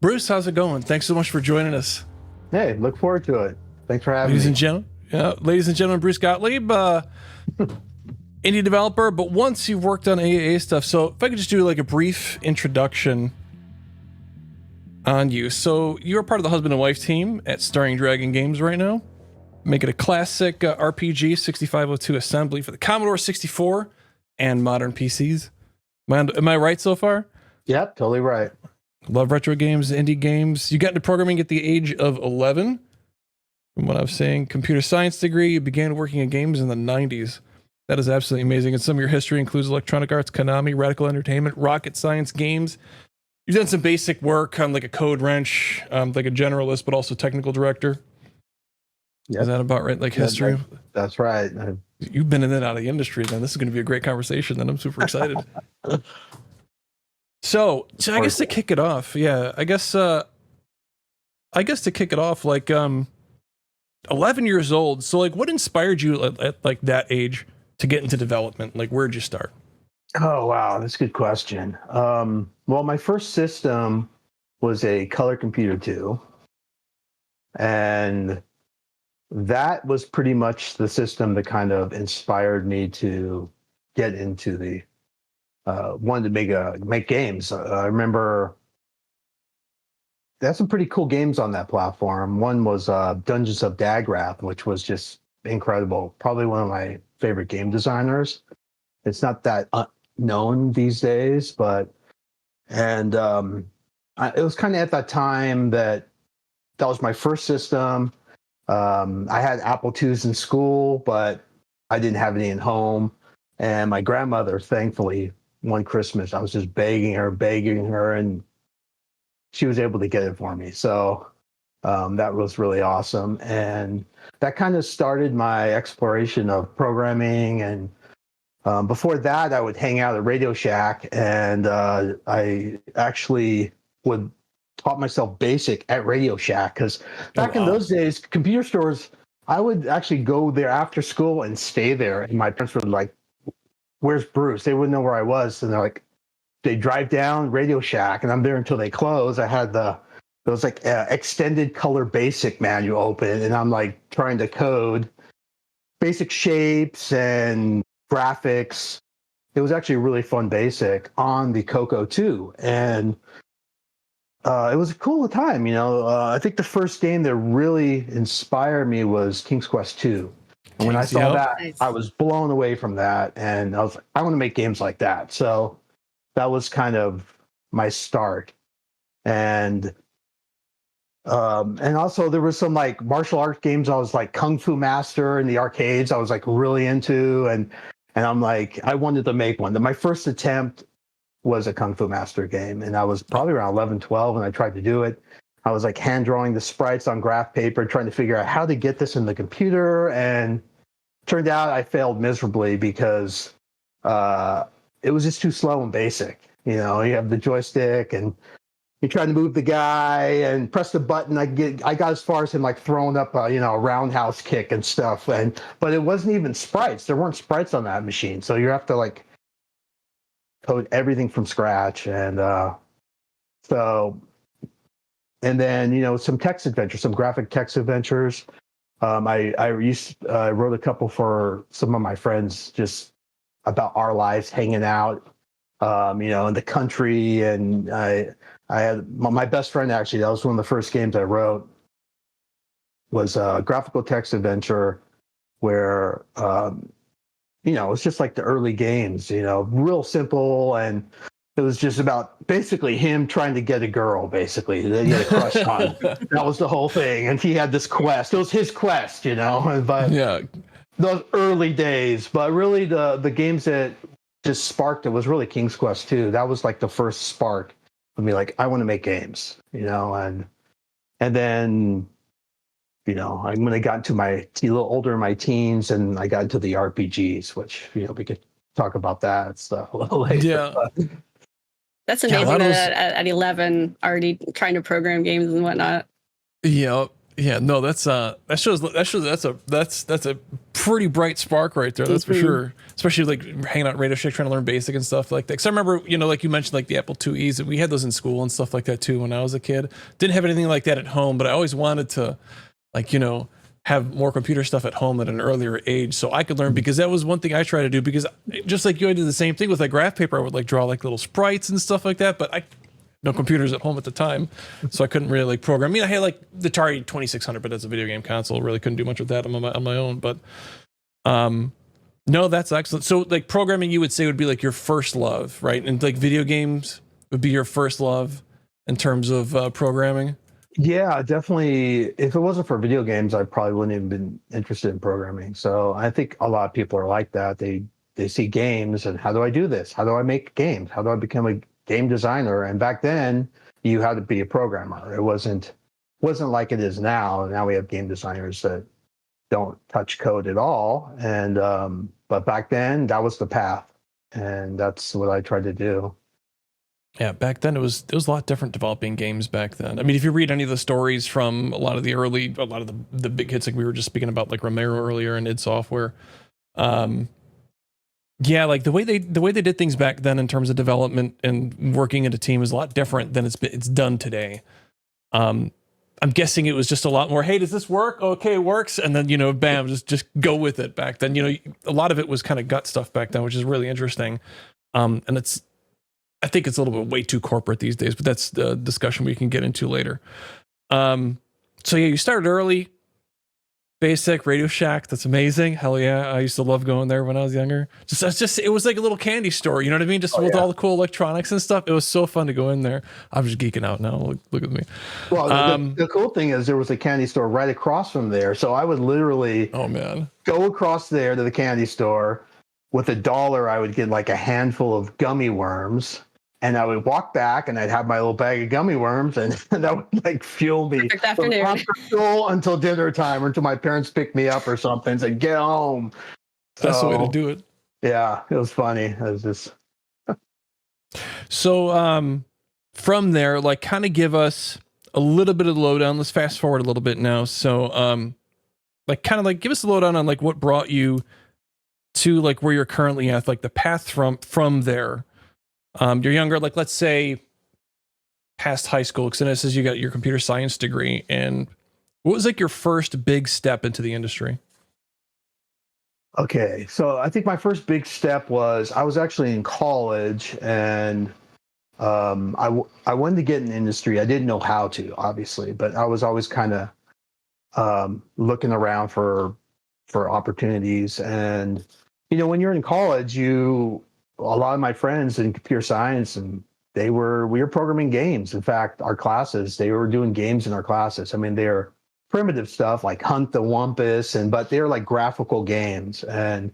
Bruce, how's it going? Thanks so much for joining us. Hey, look forward to it. Thanks for having Ladies me. and gentlemen, ladies and gentlemen, Bruce Gottlieb, indie developer, but once you've worked on AAA stuff, so if I could just do like a brief introduction on you. So you're part of the husband and wife team at Starring Dragon Games right now, making a classic RPG 6502 assembly for the Commodore 64 and modern PCs. Am I right so far? Yep, totally right. Love retro games, indie games. You got into programming at the age of 11. From what I was saying, computer science degree. You began working in games in the 90s. That is absolutely amazing. And some of your history includes Electronic Arts, Konami, Radical Entertainment, Rocket Science Games. You've done some basic work on like a code wrench, like a generalist, but also technical director. Yep. Is that about right? Like history? That's right. You've been in and out of the industry, then. This is going to be a great conversation. Then I'm super excited. So I guess to kick it off, I guess to kick it off, like 11 years old. So like, what inspired you at like that age to get into development? Like, where'd you start? Oh wow, that's a good question. Well, my first system was a color computer 2, and that was pretty much the system that kind of inspired me to get into the wanted to make games. I remember they had some pretty cool games on that platform. One was Dungeons of Dagrath, which was just incredible. Probably one of my favorite game designers. It's not that known these days, but it was kind of at that time that was my first system. I had Apple IIs in school, but I didn't have any at home. And my grandmother, thankfully, one Christmas, I was just begging her, and she was able to get it for me. So that was really awesome. And that kind of started my exploration of programming. And before that, I would hang out at Radio Shack, and I actually would taught myself BASIC at Radio Shack, because back in those days, computer stores, I would actually go there after school and stay there. And my parents were like, "Where's Bruce?" They wouldn't know where I was. And they're like, they drive down Radio Shack, and I'm there until they close. I had those like extended color BASIC manual open, and I'm like trying to code basic shapes and graphics. It was actually really fun BASIC on the Coco 2. And it was a cool time, I think the first game that really inspired me was King's Quest 2. And when I saw that, I was blown away from that. And I was like, I want to make games like that. So that was kind of my start. And also there was some like martial arts games. I was like Kung Fu Master in the arcades. I was like really into, and I'm like, I wanted to make one. My first attempt was a Kung Fu Master game, and I was probably around 11, 12 when I tried to do it. I was like hand drawing the sprites on graph paper, trying to figure out how to get this in the computer, and turned out I failed miserably because it was just too slow and basic. You have the joystick, and you try to move the guy and press the button. I got as far as him like throwing up a roundhouse kick and stuff, but it wasn't even sprites. There weren't sprites on that machine, so you have to like code everything from scratch. And then some text adventures, some graphic text adventures. I wrote a couple for some of my friends, just about our lives hanging out in the country. And I had my best friend, actually, that was one of the first games I wrote, was a graphical text adventure where it's just like the early games, real simple. And it was just about basically him trying to get a girl, basically, that he had a crush on. That was the whole thing. And he had this quest. It was his quest, but yeah, those early days. But really the games that just sparked it was really King's Quest 2. That was like the first spark of me, like, I want to make games, and then when I got into a little older in my teens, and I got into the RPGs, which, we could talk about that stuff a little later. Yeah. That's amazing that at 11 already trying to program games and whatnot. Yeah. Yeah, no, that's that's a pretty bright spark right there. That's for sure. Especially like hanging out at Radio Shack trying to learn basic and stuff like that. Because I remember, like you mentioned, like the Apple IIe's, and we had those in school and stuff like that too when I was a kid. Didn't have anything like that at home, but I always wanted to, like, have more computer stuff at home at an earlier age so I could learn, because that was one thing I tried to do, because just like you, I did the same thing with like graph paper. I would like draw like little sprites and stuff like that, but no computers at home at the time, so I couldn't really like program. I mean, I had like the Atari 2600, but as a video game console, really couldn't do much with that on my own. But no, that's excellent. So like programming, you would say would be like your first love, right? And like video games would be your first love in terms of programming. Yeah, definitely. If it wasn't for video games, I probably wouldn't even been interested in programming. So I think a lot of people are like that. They see games and how do I do this? How do I make games? How do I become a game designer? And back then you had to be a programmer. It wasn't like it is now. Now we have game designers that don't touch code at all. And but back then that was the path, and that's what I tried to do. Yeah, back then it was a lot different developing games back then. I mean, if you read any of the stories from a lot of the big hits, like we were just speaking about, like Romero earlier and id Software, yeah, like the way they did things back then in terms of development and working in a team is a lot different than it's done today. I'm guessing it was just a lot more, hey, does this work? Okay, it works, and then bam, just go with it. Back then, a lot of it was kind of gut stuff back then, which is really interesting. And I think it's a little bit way too corporate these days, but that's the discussion we can get into later. So yeah, you started early. Basic Radio Shack, that's amazing. Hell yeah, I used to love going there when I was younger. It was like a little candy store, you know what I mean? Just with all the cool electronics and stuff. It was so fun to go in there. I'm just geeking out now. Look at me. Well, the cool thing is there was a candy store right across from there, so I would literally go across there to the candy store. With $1, I would get like a handful of gummy worms. And I would walk back, and I'd have my little bag of gummy worms, and that would like fuel me from after school until dinner time, or until my parents picked me up or something and said, "Get home." That's the way to do it. Yeah, it was funny. It was just so. From there, like, kind of give us a little bit of the lowdown. Let's fast forward a little bit now. So, like, kind of like give us a lowdown on like what brought you to like where you're currently at, like the path from there. You're younger, like let's say past high school, because then it says you got your computer science degree. And what was like your first big step into the industry? Okay, so I think my first big step was I was actually in college, and I wanted to get in the industry. I didn't know how to, obviously, but I was always kind of looking around for opportunities. And when you're in college, a lot of my friends in computer science, and we were programming games. In fact, our classes, they were doing games in our classes. I mean, they're primitive stuff like Hunt the Wumpus, but they're like graphical games. And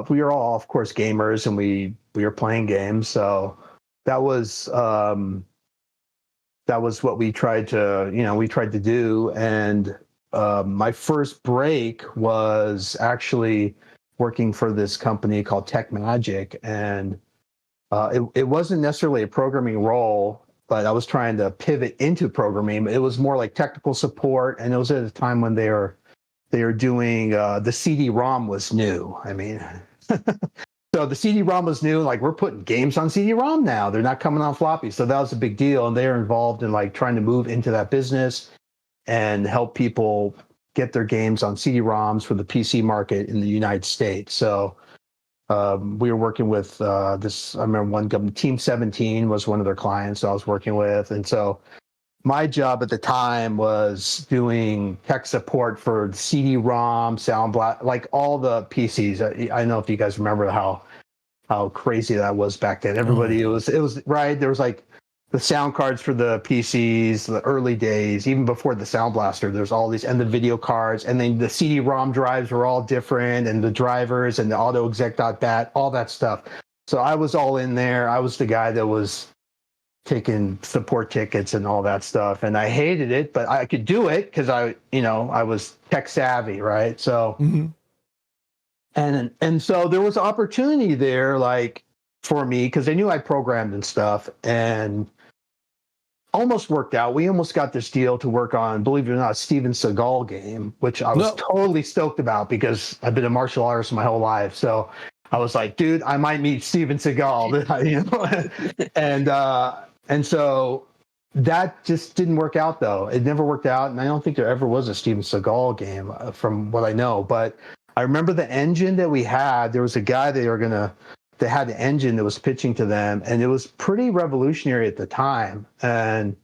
we were all, of course, gamers, and we were playing games. So that was what we tried to do. And my first break was actually working for this company called Tech Magic, and it wasn't necessarily a programming role, but I was trying to pivot into programming. It was more like technical support, and it was at a time when they were doing the CD-ROM was new. I mean, so the CD-ROM was new. Like, we're putting games on CD-ROM now; they're not coming on floppy. So that was a big deal, and they were involved in like trying to move into that business and help people get their games on CD-ROMs for the PC market in the United States. So we were working with this. I remember one company, Team 17 was one of their clients I was working with, and so my job at the time was doing tech support for CD-ROM, Sound Blast, like all the PCs. I don't know if you guys remember how crazy that was back then. Everybody, it was right. There was like the sound cards for the PCs, the early days, even before the Sound Blaster, there's all these, and the video cards, and then the CD-ROM drives were all different, and the drivers and the autoexec.bat, all that stuff. So I was all in there. I was the guy that was taking support tickets and all that stuff, and I hated it, but I could do it because I was tech savvy, right? So, and so there was opportunity there, like for me, because they knew I programmed and stuff, and almost worked out. We almost got this deal to work on, believe it or not, a Steven Seagal game, which I was totally stoked about because I've been a martial artist my whole life. So I was like, dude, I might meet Steven Seagal, you know, and so that just didn't work out though. It never worked out, and I don't think there ever was a Steven Seagal game from what I know. But I remember the engine that we had. There was a guy that had an engine that was pitching to them, and it was pretty revolutionary at the time. And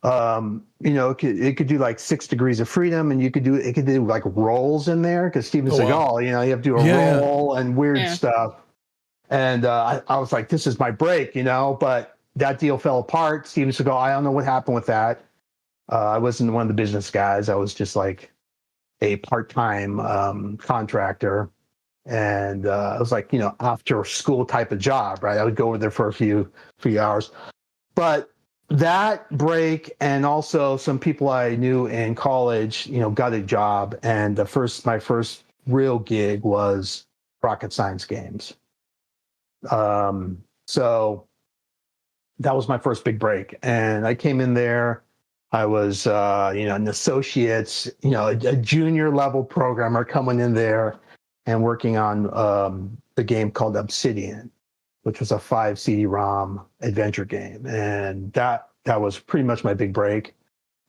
you know, it could do like 6 degrees of freedom, and it could do like rolls in there because Steven Seagal, you know, you have to do a roll and weird stuff. And I was like, this is my break, you know. But that deal fell apart. Steven Seagal, I don't know what happened with that. I wasn't one of the business guys. I was just like a part-time contractor. And it was like, you know, after school type of job, right? I would go over there for a few hours. But that break, and also some people I knew in college, you know, got a job. And my first real gig was Rocket Science Games. So that was my first big break. And I came in there. I was, you know, an associate, you know, a junior level programmer coming in there and working on the game called Obsidian, which was a 5 CD-ROM adventure game. And that was pretty much my big break.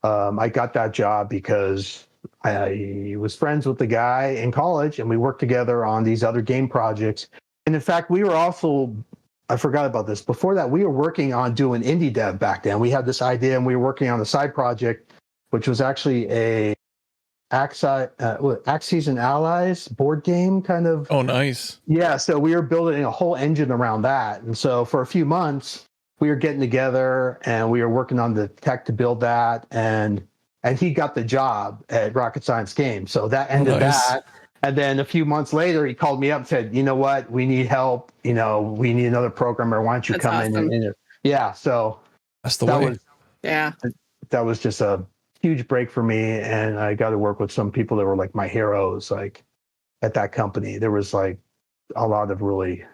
I got that job because I was friends with the guy in college, and we worked together on these other game projects. And in fact, we were also, I forgot about this, before that, we were working on doing indie dev back then. We had this idea, and we were working on a side project, which was actually a Axes and Allies board game kind of. Oh, nice. Yeah, so we were building a whole engine around that. And so for a few months, we were getting together and we were working on the tech to build that. And he got the job at Rocket Science Games. So that ended that. And then a few months later, he called me up and said, you know what, we need help. You know, we need another programmer. Why don't you come in? And yeah, so that's the way. That was just a huge break for me, and I got to work with some people that were like my heroes. Like at that company, there was like a lot of really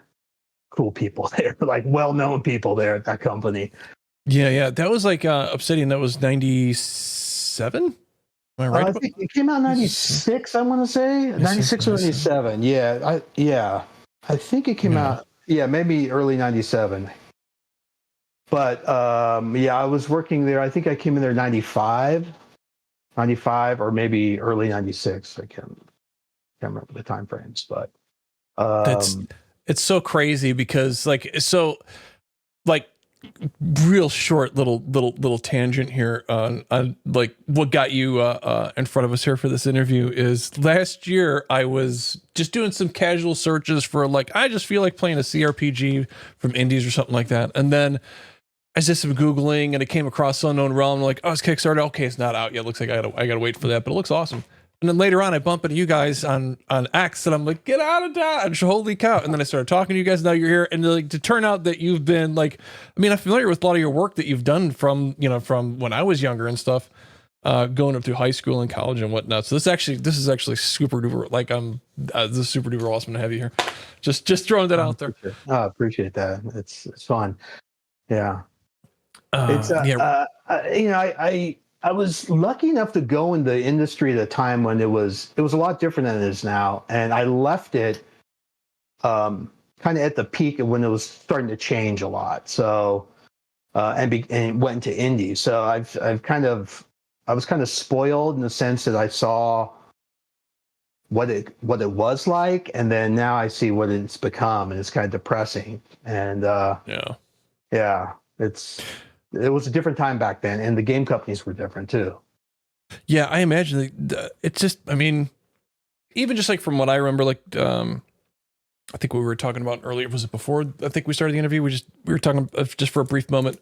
cool people there, like well-known people there at that company. Yeah, that was like Obsidian. That was 97. Am I right? I think it came out in 96. I want to say 96 or 97. Yeah, I think it came out. Yeah, maybe early 97. But yeah, I was working there. I think I came in there 95 or maybe early 96. I can't remember the time frames, but it's so crazy because like real short little tangent here on like what got you in front of us here for this interview is last year I was just doing some casual searches for like I just feel like playing a CRPG from indies or something like that, and then I did some Googling and it came across Unknown Realm. Like, oh, it's Kickstarter. Okay, it's not out yet. Looks like I gotta wait for that, but it looks awesome. And then later on, I bump into you guys on X, and I'm like, get out of Dodge! Holy cow! And then I started talking to you guys. Now you're here, and like to turn out that you've been like, I mean, I'm familiar with a lot of your work that you've done from when I was younger and stuff, going up through high school and college and whatnot. So this is actually super duper. Like this is super duper awesome to have you here. Just throwing that out there. I appreciate that. It's fun. Yeah. It's you know, I was lucky enough to go in the industry at a time when it was a lot different than it is now, and I left it kind of at the peak of when it was starting to change a lot. So and went into indie. So I was kind of spoiled in the sense that I saw what it was like, and then now I see what it's become, and it's kind of depressing. And yeah, it was a different time back then, and the game companies were different too. Yeah, I imagine it's just, I mean, even just like from what I remember, like I think we were talking about earlier, was it before I think we started the interview? We were talking just for a brief moment,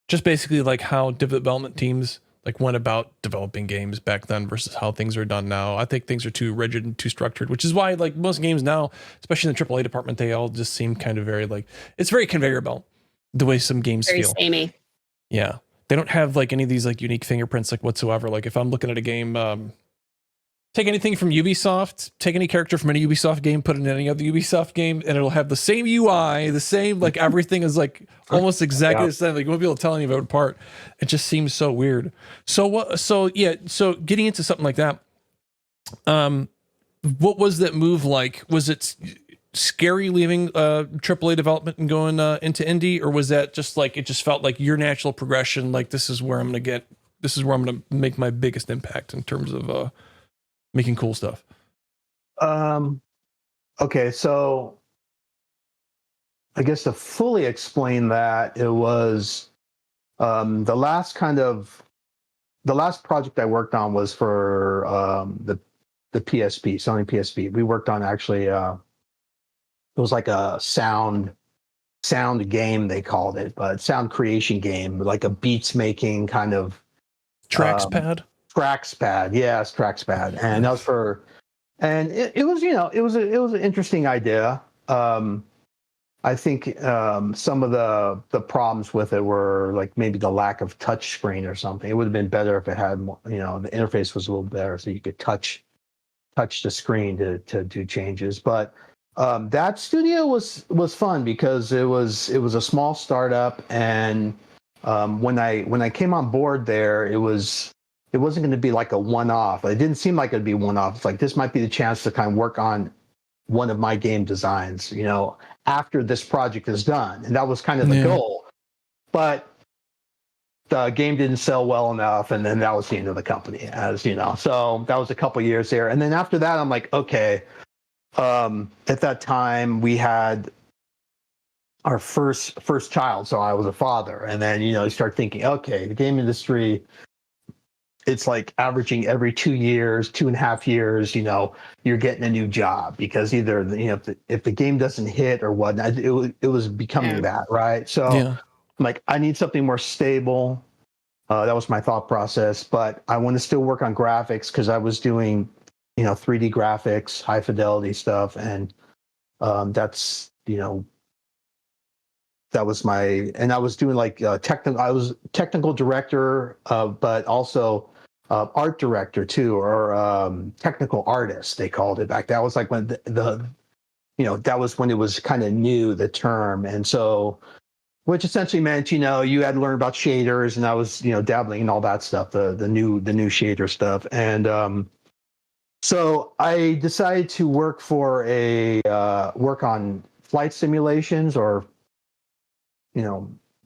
just basically like how development teams like went about developing games back then versus how things are done now. I think things are too rigid and too structured, which is why like most games now, especially in the AAA department, they all just seem kind of very like, it's very conveyor belt. The way some games feel. Samey. Yeah. They don't have like any of these like unique fingerprints like whatsoever. Like if I'm looking at a game, Take anything from Ubisoft, take any character from any Ubisoft game, put it in any other Ubisoft game, and it'll have the same UI, the same, like everything is like almost exactly the same. Like you won't be able to tell any of it apart. It just seems so weird. So getting into something like that, what was that move like? Was it scary leaving AAA development and going into indie, or was that just like, it just felt like your natural progression? Like this is where I'm going to make my biggest impact in terms of, making cool stuff. Okay, so I guess to fully explain that, it was the last project I worked on was for the PSP, Sony PSP. We worked on actually it was like a sound game, they called it, but sound creation game, like a beats making kind of Trackspad. Yes, Trackspad, and that was for, and it was, it was an interesting idea. I think some of the problems with it were like maybe the lack of touch screen or something. It would have been better if it had more, the interface was a little better, so you could touch the screen to do changes. But that studio was fun because it was a small startup, and when I came on board there, it wasn't going to be like a one-off. It didn't seem like it'd be one-off. It's like, this might be the chance to kind of work on one of my game designs, after this project is done. And that was kind of the goal. But the game didn't sell well enough, and then that was the end of the company, as you know. So that was a couple years there. And then after that, I'm like, okay. At that time, we had our first child, so I was a father. And then, you start thinking, okay, the game industry, it's like averaging every 2 years, 2.5 years, you're getting a new job, because either, if the game doesn't hit or whatnot, it was becoming that, right? So I'm like, I need something more stable. That was my thought process, but I want to still work on graphics, because I was doing, 3D graphics, high fidelity stuff. And that's, that was and I was doing like I was technical director, but also art director too, or technical artist, they called it back. That was like when that was when it was kind of new, the term. And so, which essentially meant, you had to learn about shaders, and I was, dabbling in all that stuff, the new shader stuff. And so I decided to work for work on flight simulations, or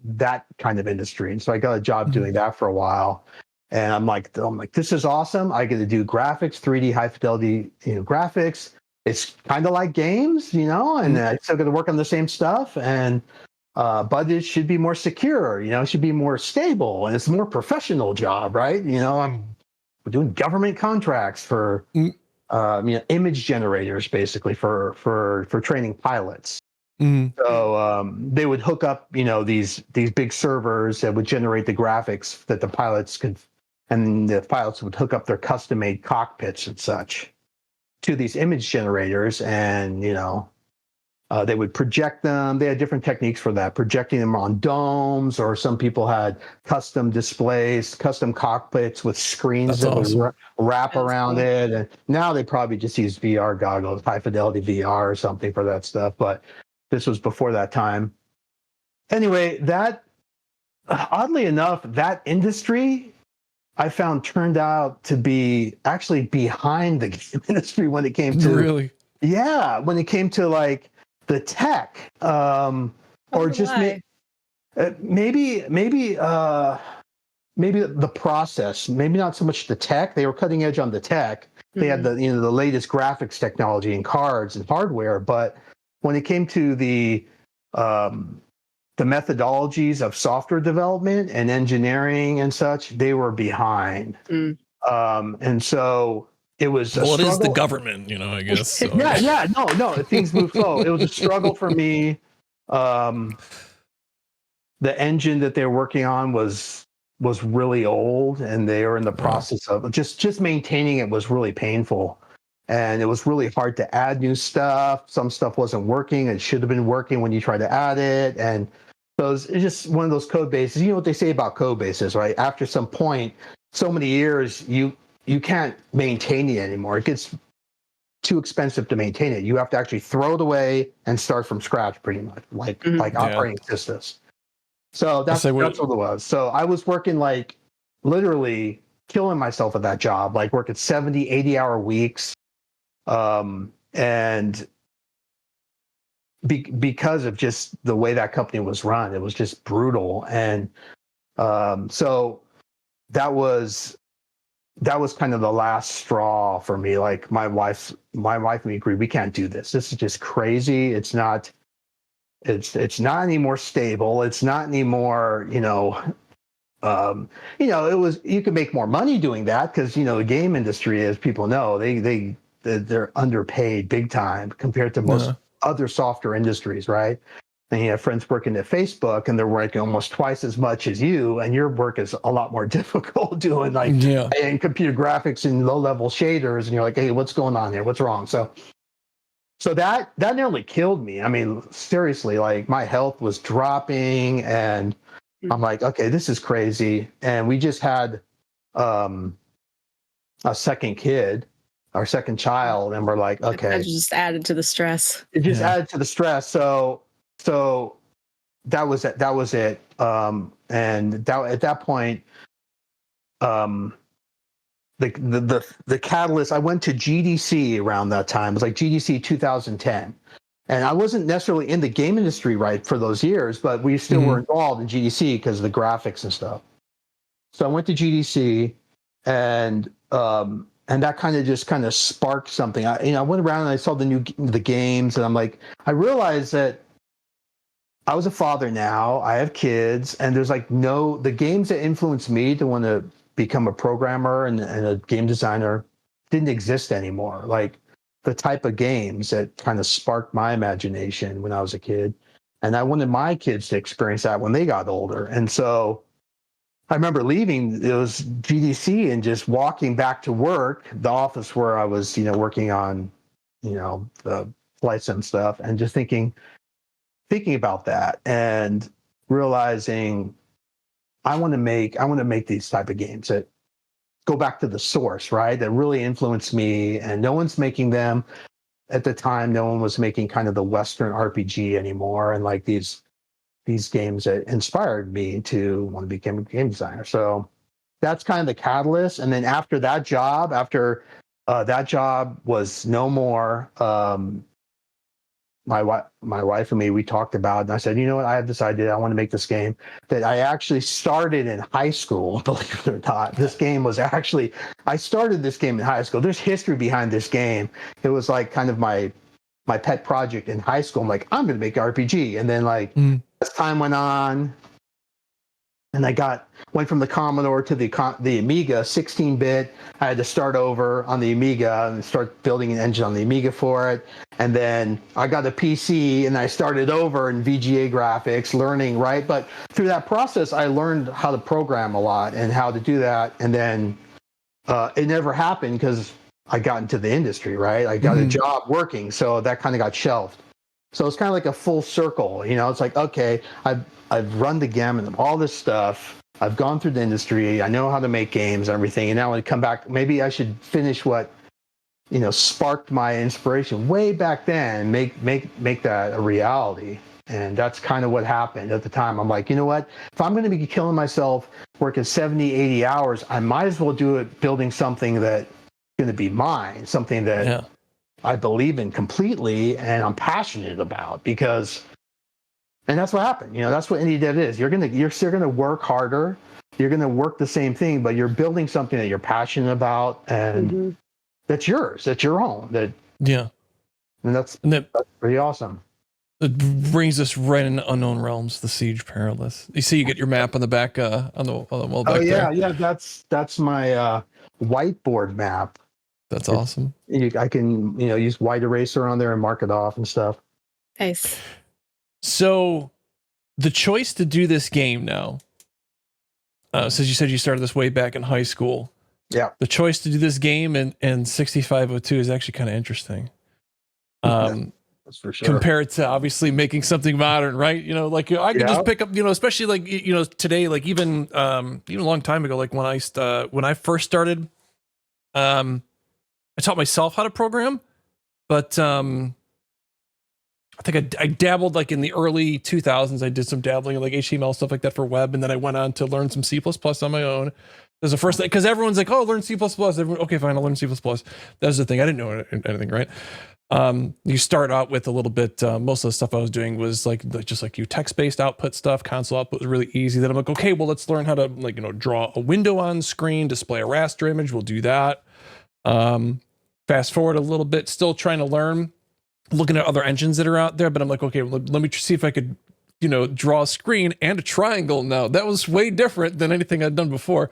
that kind of industry. And so I got a job doing that for a while. And I'm like, this is awesome. I get to do graphics, 3D high fidelity, graphics. It's kind of like games, and I still got to work on the same stuff. And but it should be more secure, it should be more stable, and it's a more professional job, right? I'm doing government contracts for image generators, basically for training pilots. So they would hook up, these big servers that would generate the graphics that the pilots could, and the pilots would hook up their custom-made cockpits and such to these image generators, and they would project them. They had different techniques for that, projecting them on domes, or some people had custom displays, custom cockpits with screens that would wrap around it. And now they probably just use VR goggles, high fidelity VR or something for that stuff. But this was before that time. Anyway, that, oddly enough, that industry I found turned out to be actually behind the game industry when it came to when it came to like the tech, or just maybe the process, maybe not so much the tech. They were cutting edge on the tech. They had the the latest graphics technology and cards and hardware, but when it came to the methodologies of software development and engineering and such, they were behind. And so it was it is the government, I guess. So. No, things move slow. It was a struggle for me. The engine that they were working on was really old, and they were in the process of just maintaining it was really painful. And it was really hard to add new stuff. Some stuff wasn't working. It should have been working when you tried to add it. And so it's just one of those code bases. You know what they say about code bases, right? After some point, so many years, you you can't maintain it anymore. It gets too expensive to maintain it. You have to actually throw it away and start from scratch, pretty much, like operating systems. So that's what it was. So I was working like literally killing myself at that job, like working 70, 80-hour weeks. And because of just the way that company was run, it was just brutal. And so that was kind of the last straw for me. Like my wife and me agreed, we can't do this. This is just crazy. It's not any more stable. It's not any more, it was, you could make more money doing that because, the game industry, as people know, they're underpaid big time compared to most other software industries, right? And you have friends working at Facebook and they're working almost twice as much as you, and your work is a lot more difficult doing and computer graphics and low-level shaders, and you're like, hey, what's going on here? What's wrong? So that nearly killed me. I mean, seriously, like my health was dropping, and I'm like, okay, this is crazy. And we just had a second kid, our second child, and we're like, okay. That just added to the stress. It just added to the stress. So that was it. And at that point, the catalyst, I went to GDC around that time. It was like GDC 2010. And I wasn't necessarily in the game industry right for those years, but we still were involved in GDC because of the graphics and stuff. So I went to GDC, and that kind of sparked something. I went around and I saw the games, and I'm like, I realized that I was a father now. I have kids, and there's like the games that influenced me to want to become a programmer and a game designer didn't exist anymore. Like the type of games that kind of sparked my imagination when I was a kid. And I wanted my kids to experience that when they got older. And so I remember leaving those GDC and just walking back to work, the office where I was, working on, the flights and stuff, and just thinking about that and realizing I want to make these type of games that go back to the source, right? That really influenced me, and no one's making them at the time. No one was making kind of the Western RPG anymore, and like these games that inspired me to want to become a game designer. So that's kind of the catalyst. And then after that job was no more, my wife and me, we talked about it, and I said, you know what, I have this idea. I want to make this game that I actually started in high school, believe it or not. This game was actually, I started this game in high school. There's history behind this game. It was like kind of my pet project in high school. I'm like, I'm going to make an RPG. And then as time went on, and I went from the Commodore to the Amiga, 16-bit. I had to start over on the Amiga and start building an engine on the Amiga for it. And then I got a PC and I started over in VGA graphics, learning, right? But through that process, I learned how to program a lot and how to do that. And then it never happened because I got into the industry, right? I got a job working, so that kind of got shelved. So it's kind of like a full circle, It's like, okay, I've run the gamut of all this stuff. I've gone through the industry. I know how to make games and everything. And now when I come back, maybe I should finish what, sparked my inspiration way back then, make that a reality. And that's kind of what happened at the time. I'm like, you know what? If I'm going to be killing myself working 70, 80 hours, I might as well do it building something that's going to be mine, something that I believe in completely and I'm passionate about, and that's what happened. That's what indie dev is. You're still gonna work harder. You're gonna work the same thing, but you're building something that you're passionate about, and that's yours. That's your own. And that's pretty awesome. It brings us right into Unknown Realms, the Siege Perilous. You see, you get your map on the back on the wall back there. Yeah. That's my whiteboard map. That's awesome. I can use white eraser on there and mark it off and stuff. Nice. So the choice to do this game now, since you said you started this way back in high school. Yeah. The choice to do this game in 6502 is actually kind of interesting. That's for sure. Compared to obviously making something modern, right? I can just pick up, especially like, today, like even a long time ago, like when I first started I taught myself how to program, but I think I dabbled like in the early 2000s. I did some dabbling in like HTML stuff like that for web, and then I went on to learn some C++ on my own. That was the first thing, because everyone's like, "Oh, learn C++." Everyone, okay, fine, I'll learn C++. That was the thing. I didn't know anything, right? You start out with a little bit. Most of the stuff I was doing was like just like you text-based output stuff. Console output was really easy. Then I'm like, okay, well, let's learn how to like draw a window on screen, display a raster image. We'll do that. Fast forward a little bit, still trying to learn, looking at other engines that are out there, but I'm like, okay, let me see if I could, draw a screen and a triangle now. That was way different than anything I'd done before,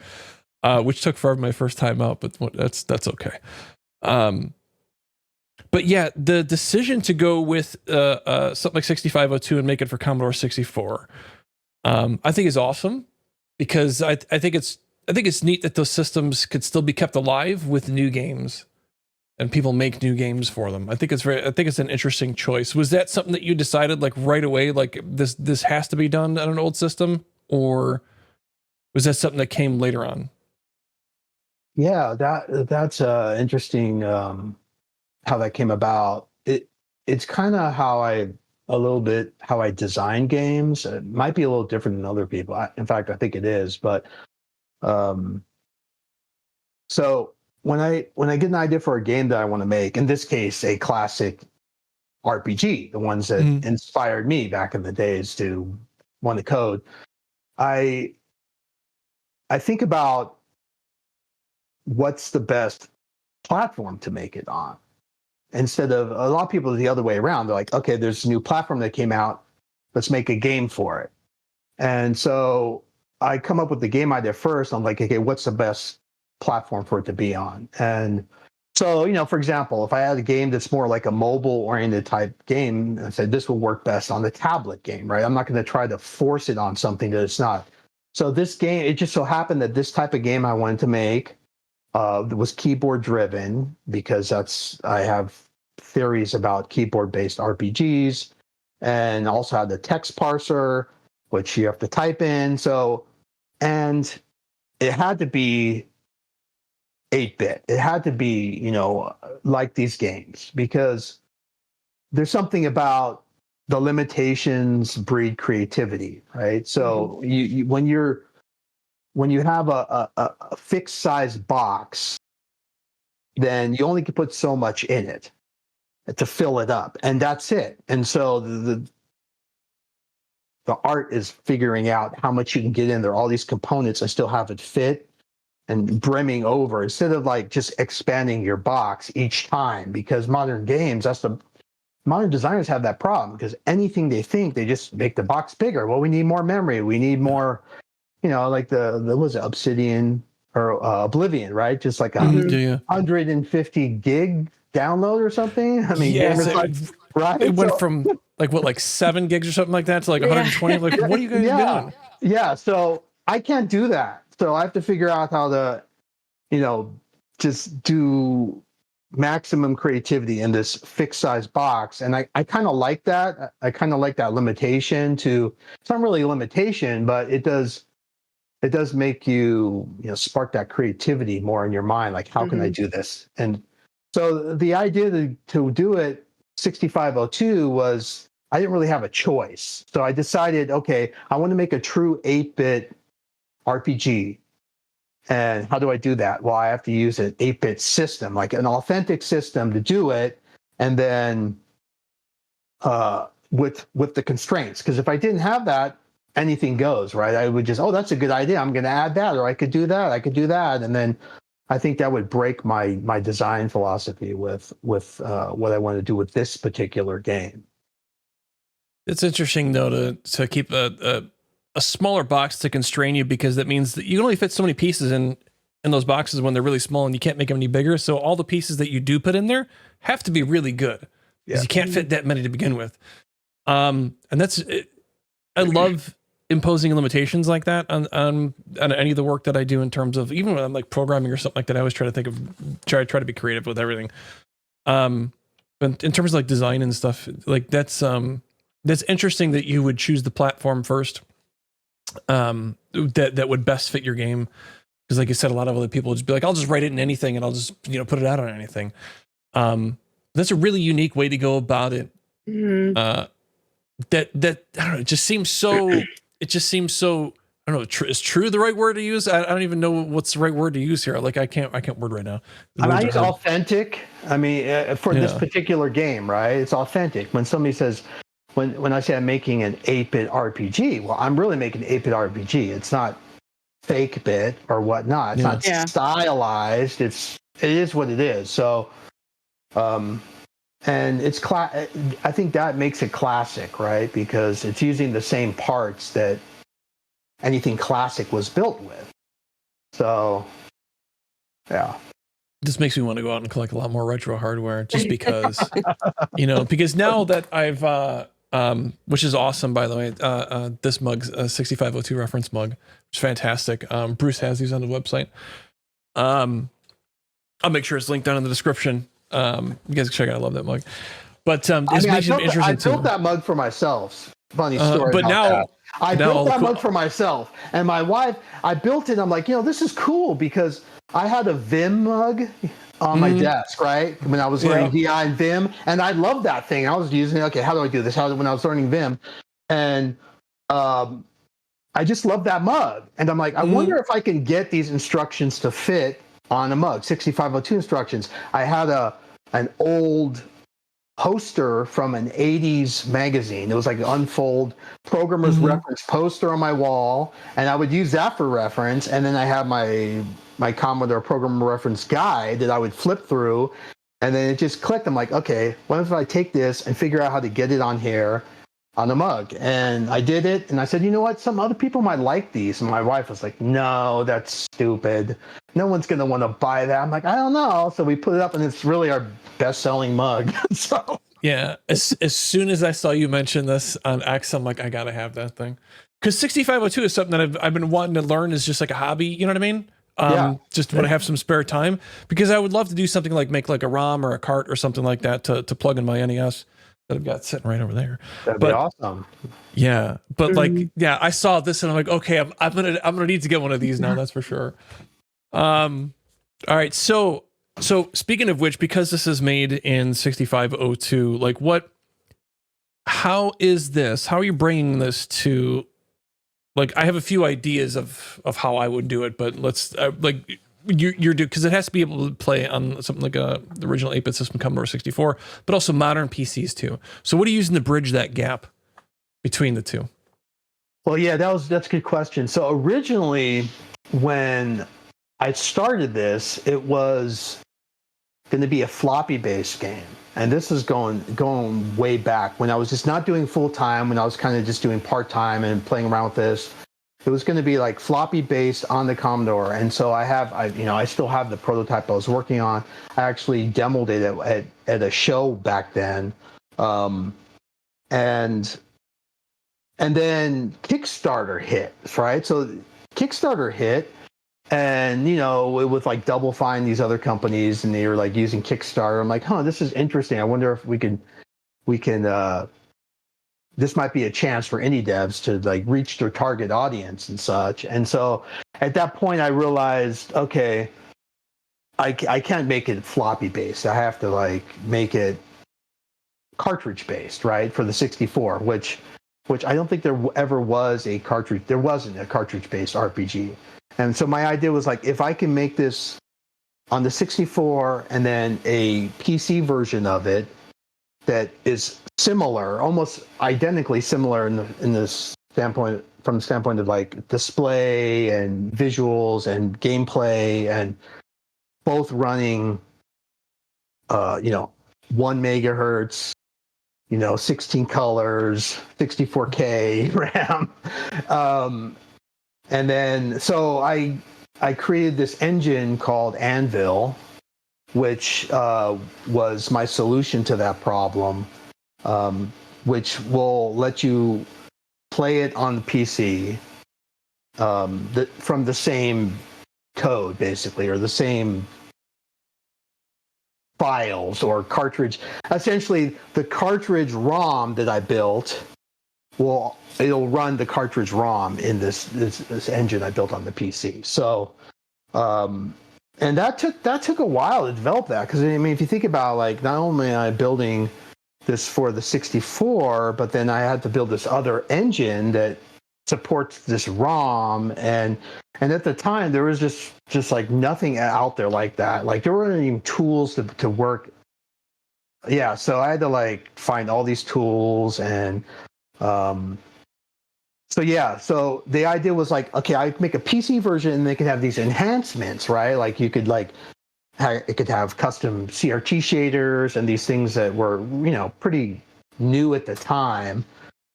which took forever my first time out, but that's okay. But yeah, the decision to go with something like 6502 and make it for Commodore 64, I think is awesome, because I think it's neat that those systems could still be kept alive with new games. And people make new games for them. I think it's an interesting choice. Was that something that you decided like right away, like this has to be done on an old system, or was that something that came later on? Yeah, that's interesting. How that came about. It's kind of how I design games. It might be a little different than other people. In fact, I think it is. But so when I get an idea for a game that I want to make, in this case, a classic RPG, the ones that inspired me back in the days to want to code, I think about what's the best platform to make it on. Instead of, a lot of people the other way around, they're like, okay, there's a new platform that came out, let's make a game for it. And so I come up with the game idea first. I'm like, okay, what's the best platform for it to be on? And so, for example, if I had a game that's more like a mobile-oriented type game, I said this will work best on the tablet game, right? I'm not going to try to force it on something that it's not. So this game, it just so happened that this type of game I wanted to make was keyboard-driven, because I have theories about keyboard-based RPGs, and also had the text parser, which you have to type in. So, and it had to be 8-bit. It had to be, like these games, because there's something about the limitations breed creativity, right? So you when you have a fixed size box, then you only can put so much in it to fill it up, and that's it. And so the art is figuring out how much you can get in there, all these components, and still have it fit and brimming over, instead of like just expanding your box each time. Because modern designers have that problem, because anything they think, they just make the box bigger. Well, we need more memory, we need more, like the was it Obsidian or Oblivion, right? Just like 150 gig download or something. I mean, right? It went from like 7 gigs or something like that to like 120. Like, what are you guys doing? Yeah, so I can't do that. So I have to figure out how to, just do maximum creativity in this fixed size box. And I kind of like that. I kind of like that limitation to, it's not really a limitation, but it does make you, spark that creativity more in your mind. Like, how can I do this? And so the idea to do it 6502 was, I didn't really have a choice. So I decided, okay, I want to make a true 8-bit RPG. And how do I do that? Well, I have to use an 8-bit system, like an authentic system to do it. And then with the constraints, because if I didn't have that, anything goes, right? I would just, that's a good idea, I'm going to add that, or I could do that. And then I think that would break my design philosophy with what I want to do with this particular game. It's interesting though to keep a smaller box to constrain you, because that means that you can only fit so many pieces in those boxes when they're really small, and you can't make them any bigger. So all the pieces that you do put in there have to be really good, because you can't fit that many to begin with. And that's it. I love imposing limitations like that on any of the work that I do, in terms of, even when I'm like programming or something like that, I always try to try to be creative with everything. But in terms of like design and stuff, like that's interesting that you would choose the platform first, that would best fit your game. Because like you said, a lot of other people would just be like, I'll just write it in anything and I'll just, put it out on anything. That's a really unique way to go about it. Mhm. That I don't know, it just seems so, I don't know, is true the right word to use? I don't even know what's the right word to use here. Like I can't word right now. I use authentic. I mean, for this Yeah. particular game, right? It's authentic. When somebody says, when I say I'm making an 8-bit RPG, well, I'm really making an 8-bit RPG. It's not fake bit or whatnot. It's not Yeah. stylized. It is what it is. So, and it's I think that makes it classic, right? Because it's using the same parts that anything classic was built with. So, yeah. This makes me want to go out and collect a lot more retro hardware just because, because now that I've, which is awesome, by the way, this mug's a 6502 reference mug, which is fantastic. Bruce has these on the website. I'll make sure it's linked down in the description. You guys can check it out. I love that mug. But I built that mug for myself. Funny story. But now, that. I built that mug for myself, and my wife. I built it. I'm like, this is cool because I had a Vim mug on my desk, right? When I was learning VI and Vim, and I loved that thing. I was using it. Okay, how do I do this? When I was learning Vim, and I just love that mug. And I'm like, I wonder if I can get these instructions to fit on a mug. 6502 instructions. I had an old poster from an 80s magazine. It was like an unfold programmer's reference poster on my wall, and I would use that for reference. And then I have my Commodore programmer reference guide that I would flip through, and then it just clicked. I'm like, okay, what if I take this and figure out how to get it on here on the mug? And I did it, and I said, you know what, some other people might like these. And my wife was like, no, that's stupid, no one's going to want to buy that. I'm like, I don't know. So we put it up, and it's really our best-selling mug. So yeah, as soon as I saw you mention this on X, I'm like, I gotta have that thing, because 6502 is something that I've been wanting to learn as just like a hobby. You know what I mean? Just when I have some spare time, because I would love to do something like make like a ROM or a cart or something like that to plug in my NES that I've got sitting right over there. That'd be awesome. Yeah, but I saw this and I'm like, okay, I'm gonna need to get one of these now. That's for sure. All right, so speaking of which, because this is made in 6502, like how are you bringing this to, like, I have a few ideas of how I would do it, but let's you're because it has to be able to play on something like the original 8-bit system, Commodore 64, but also modern PCs too. So what are you using to bridge that gap between the two? Well, yeah, that's a good question. So originally, when I started this, it was going to be a floppy-based game, and this is going way back when I was just not doing full time, when I was kind of just doing part time and playing around with this. It was going to be like floppy-based on the Commodore, and so I still have the prototype I was working on. I actually demoed it at a show back then, and then Kickstarter hit, right? So Kickstarter hit. And, it would like Double Fine, these other companies, and they were like using Kickstarter. I'm like, this is interesting. I wonder if we can, this might be a chance for indie devs to like reach their target audience and such. And so at that point I realized, okay, I can't make it floppy based. I have to like make it cartridge based, right? For the 64, which I don't think there ever was there wasn't a cartridge based RPG. And so my idea was like, if I can make this on the 64 and then a PC version of it that is similar, almost identically similar in this standpoint, from the standpoint of like display and visuals and gameplay, and both running, 1 megahertz, 16 colors, 64K RAM. And then, so I created this engine called Anvil, which was my solution to that problem, which will let you play it on the PC from the same code, basically, or the same files or cartridge. Essentially, the cartridge ROM that I built it'll run the cartridge ROM in this engine I built on the PC. So And that took a while to develop that, because I mean, if you think about, like, not only am I building this for the 64, but then I had to build this other engine that supports this ROM, and at the time there was just like nothing out there like that. Like, there weren't even tools to work. Yeah, so I had to like find all these tools, and so the idea was like, okay, I make a PC version and they could have these enhancements, right? Like, you could like it could have custom CRT shaders and these things that were, pretty new at the time,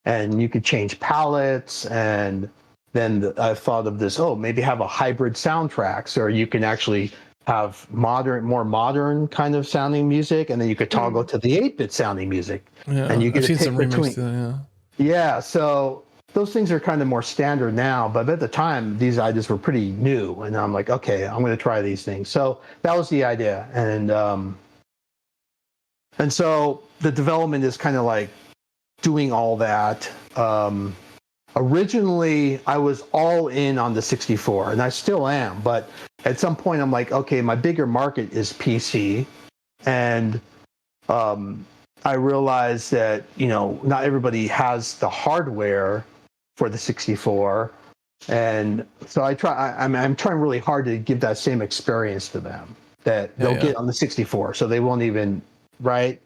and you could change palettes. And then I thought of this, maybe have a hybrid soundtrack, so you can actually have more modern kind of sounding music, and then you could toggle to the 8-bit sounding music. Yeah, and you I've seen pick some remakes to that, yeah, so those things are kind of more standard now, but at the time, these ideas were pretty new, and I'm like, okay, I'm going to try these things. So that was the idea, and so the development is kind of like doing all that. Originally, I was all in on the 64, and I still am, but at some point, I'm like, okay, my bigger market is PC, and I realized that, not everybody has the hardware for the 64, and so I'm trying really hard to give that same experience to them that they'll get on the 64, so they won't even, right?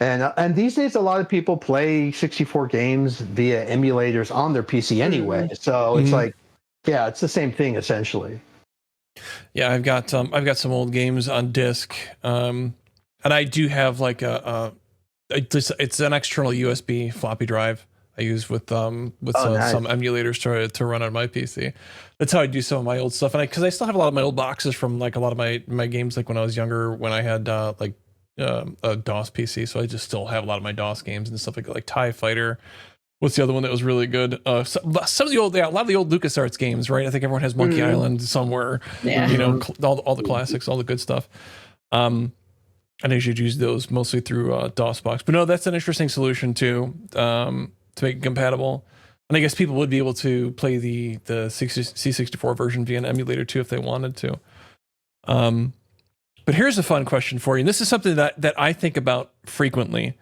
And these days, a lot of people play 64 games via emulators on their PC anyway, so it's like, yeah, it's the same thing essentially. Yeah, I've got some old games on disc, and I do have like it's an external USB floppy drive I use with nice. Some emulators to run on my PC. That's how I do some of my old stuff, and because I still have a lot of my old boxes from like a lot of my games, like when I was younger, when I had a DOS PC. So I just still have a lot of my DOS games and stuff like TIE Fighter. What's the other one that was really good? Some of the old, a lot of the old LucasArts games, right? I think everyone has Monkey Island somewhere. Yeah. All the classics, all the good stuff. And I should use those mostly through DOSBox. But no, that's an interesting solution too, to make it compatible. And I guess people would be able to play the C64 version via an emulator too if they wanted to. But here's a fun question for you, and this is something that I think about frequently.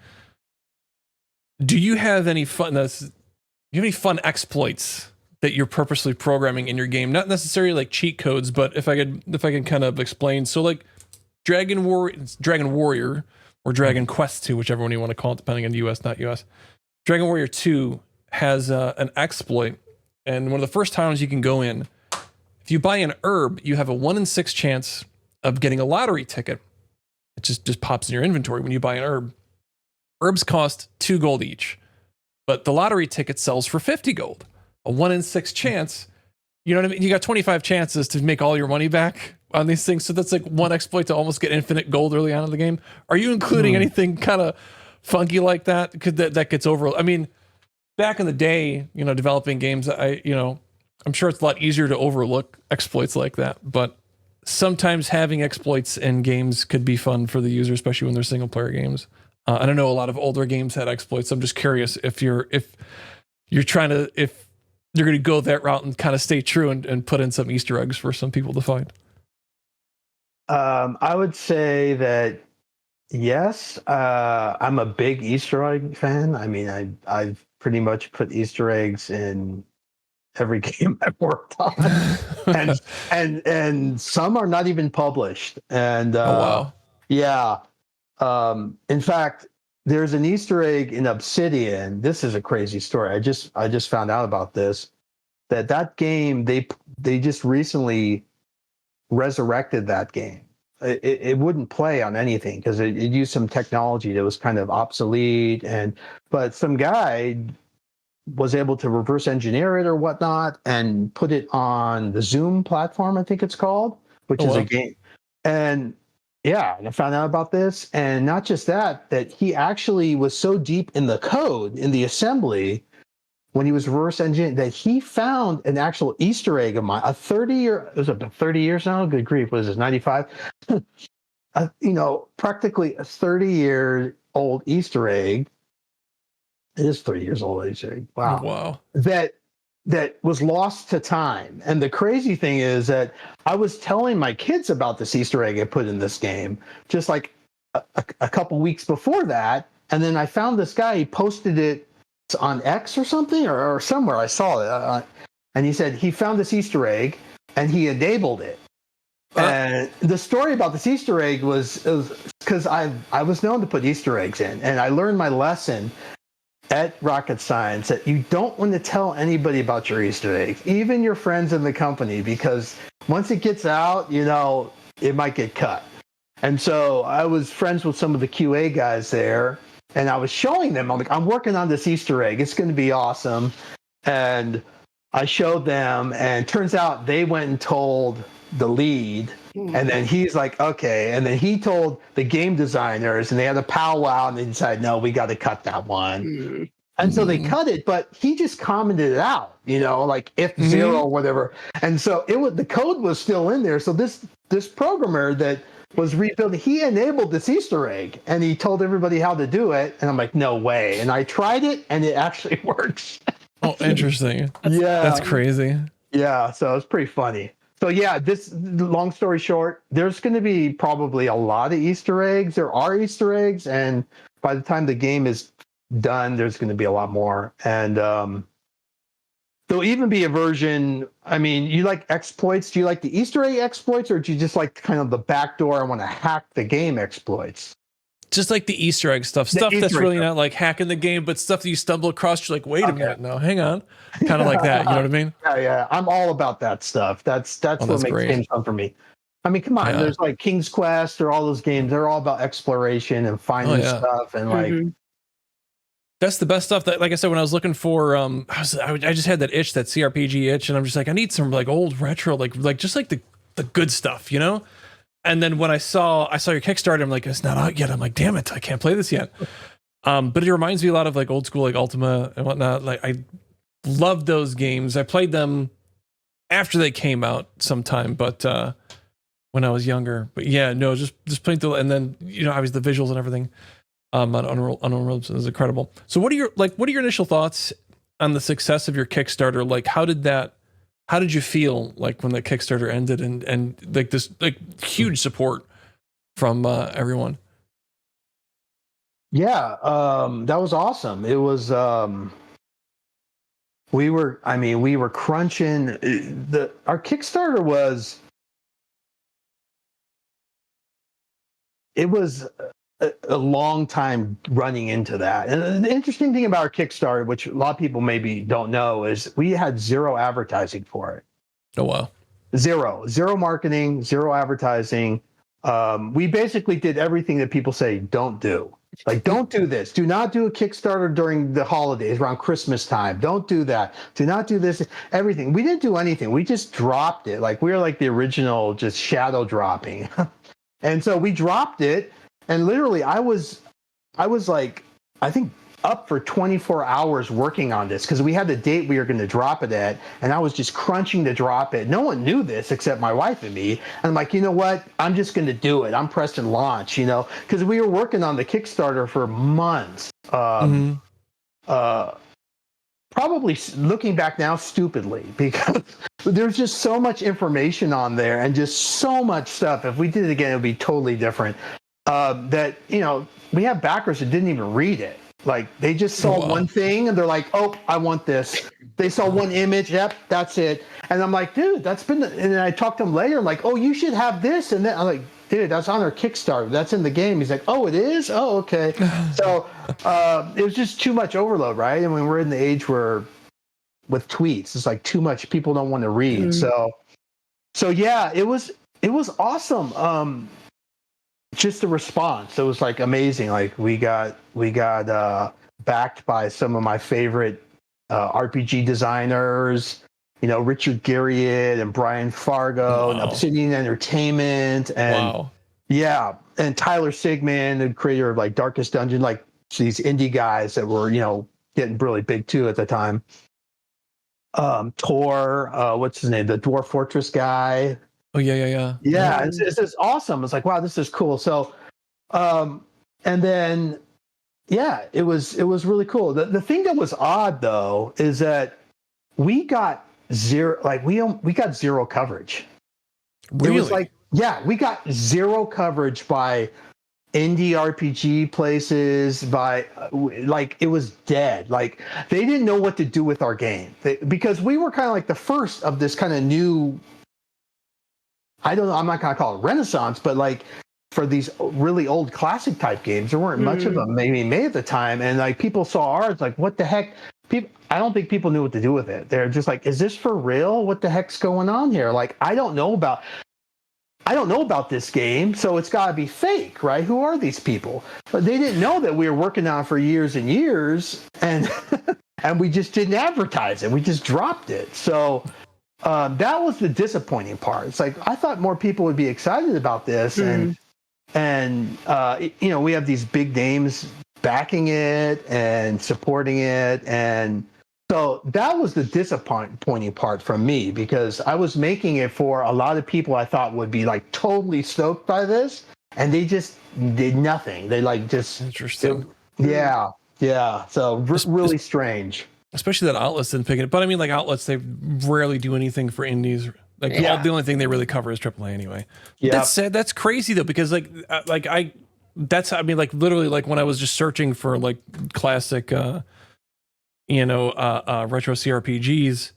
Do you have any fun exploits that you're purposely programming in your game? Not necessarily like cheat codes, but if I can kind of explain. So like Dragon Warrior or Dragon Quest 2, whichever one you want to call it, depending on US, not US. Dragon Warrior 2 has an exploit, and one of the first times you can go in, if you buy an herb, you have a 1 in 6 chance of getting a lottery ticket. It just pops in your inventory when you buy an herb. Herbs cost 2 gold each, but the lottery ticket sells for 50 gold. A 1 in 6 chance. You know what I mean? You got 25 chances to make all your money back on these things. So that's like one exploit to almost get infinite gold early on in the game. Are you including anything kind of funky like that? That gets over. I mean, back in the day, developing games, I'm sure it's a lot easier to overlook exploits like that, but sometimes having exploits in games could be fun for the user, especially when they're single player games. I don't know, a lot of older games had exploits. I'm just curious if you're going to go that route and kind of stay true and put in some Easter eggs for some people to find. I would say that yes. I'm a big Easter egg fan. I mean, I've pretty much put Easter eggs in every game I've worked on, and some are not even published. And oh wow, yeah. In fact, there's an Easter egg in Obsidian. This is a crazy story. I just found out about this. That game, they just recently resurrected that game. It wouldn't play on anything because it used some technology that was kind of obsolete, but some guy was able to reverse engineer it or whatnot and put it on the Zoom platform, I think it's called, which is a game. And yeah, and I found out about this, and not just that he actually was so deep in the code, in the assembly, when he was reverse engineering, that he found an actual Easter egg of mine, it was about 30 years now? Good grief, what is this, 95? Practically a 30-year-old Easter egg. It is 30 years old, Easter egg. Wow. Wow. That that was lost to time. And the crazy thing is that I was telling my kids about this Easter egg I put in this game, just like a couple weeks before that. And then I found this guy, he posted it on X or something, or somewhere I saw it. And he said he found this Easter egg and he enabled it. And the story about this Easter egg was because I was known to put Easter eggs in, and I learned my lesson at Rocket Science that you don't want to tell anybody about your Easter eggs, even your friends in the company, because once it gets out, it might get cut. And so I was friends with some of the QA guys there, and I was showing them, I'm like, I'm working on this Easter egg. It's going to be awesome. And I showed them, and turns out they went and told the lead, and then he's like, okay. And then he told the game designers, and they had a powwow, and they decided, no, we got to cut that one. And so they cut it, but he just commented it out, like if zero or whatever. And so the code was still in there. So this programmer that was rebuilding, he enabled this Easter egg, and he told everybody how to do it. And I'm like, no way. And I tried it, and it actually works. Oh, interesting. That's crazy. Yeah, so it's pretty funny. So yeah, long story short, there's going to be probably a lot of Easter eggs. There are Easter eggs, and by the time the game is done, there's going to be a lot more. And there'll even be a version. I mean, you like exploits? Do you like the Easter egg exploits, or do you just like kind of the backdoor, I want to hack the game exploits? Just like the Easter egg stuff that's really not like hacking the game, but stuff that you stumble across, you're like, wait a minute, no, hang on. Kind of like that, you know what I mean? Yeah. I'm all about that stuff. That's what makes games fun for me. I mean, come on, there's like King's Quest or all those games. They're all about exploration and finding stuff and like. That's the best stuff. That, like I said, when I was looking for, I just had that itch, that CRPG itch, and I'm just like, I need some like old retro, like just like the good stuff, And then when I saw your Kickstarter, I'm like, it's not out yet. I'm like, damn it, I can't play this yet. But it reminds me a lot of like old school, like Ultima and whatnot. Like I loved those games. I played them after they came out sometime, but when I was younger. But yeah, no, just playing through, and then obviously the visuals and everything on Unreal is incredible. So what are your initial thoughts on the success of your Kickstarter? Like how did you feel like when the Kickstarter ended and like this like huge support from everyone? Yeah, that was awesome. It was we were crunching. Our Kickstarter was a long time running into that. And the interesting thing about our Kickstarter, which a lot of people maybe don't know, is we had zero advertising for it. Oh, wow. Zero marketing, zero advertising. We basically did everything that people say don't do. Like, don't do this. Do not do a Kickstarter during the holidays, around Christmas time. Don't do that. Do not do this. Everything. We didn't do anything. We just dropped it. Like, we were like the original just shadow dropping. And so we dropped it. And literally, I was like, I think up for 24 hours working on this because we had the date we were going to drop it at, and I was just crunching to drop it. No one knew this except my wife and me. And I'm like, you know what? I'm just going to do it. I'm pressing launch, because we were working on the Kickstarter for months. Probably looking back now, stupidly, because there's just so much information on there and just so much stuff. If we did it again, it would be totally different. That we have backers that didn't even read it. Like they just saw one thing and they're like, "Oh, I want this." They saw one image, yep, that's it. And I'm like, "Dude, that's been." And then I talked to him later. I'm like, "Oh, you should have this." And then I'm like, "Dude, that's on our Kickstarter. That's in the game." He's like, "Oh, it is? Oh, okay." So it was just too much overload, right? And when we're in the age where with tweets, it's like too much. People don't want to read. So yeah, it was awesome. Just the response, it was like amazing. Like we got backed by some of my favorite RPG designers, Richard Garriott and Brian Fargo and Obsidian Entertainment, and and Tyler Sigmund, the creator of like Darkest Dungeon, like these indie guys that were getting really big too at the time. Tor, what's his name, the Dwarf Fortress guy. Oh yeah. It's just awesome. It's like, wow, this is cool. So, and then, it was really cool. The thing that was odd though is that we got zero, like we got zero coverage. Really? It was like, yeah, we got zero coverage by indie RPG places, by like it was dead. Like they didn't know what to do with our game because we were kind of like the first of this kind of new. I don't know. I'm not gonna call it renaissance, but like for these really old classic type games, there weren't much of them maybe made at the time, and like people saw ours, like what the heck? People, I don't think people knew what to do with it. They're just like, is this for real? What the heck's going on here? Like I don't know about this game, so it's got to be fake, right? Who are these people? But they didn't know that we were working on it for years and years, and and we just didn't advertise it. We just dropped it. So that was the disappointing part. It's like I thought more people would be excited about this, and you know, we have these big names backing it and supporting it, and so that was the disappointing part from me because I was making it for a lot of people I thought would be like totally stoked by this, and they just did nothing. They like just interesting. Yeah. So really strange. Especially that outlets didn't pick it. But I mean, like outlets, they rarely do anything for indies. Like the only thing they really cover is AAA anyway. Yeah. That's sad. That's crazy though, because like I mean, like literally, like when I was just searching for like classic, retro CRPGs,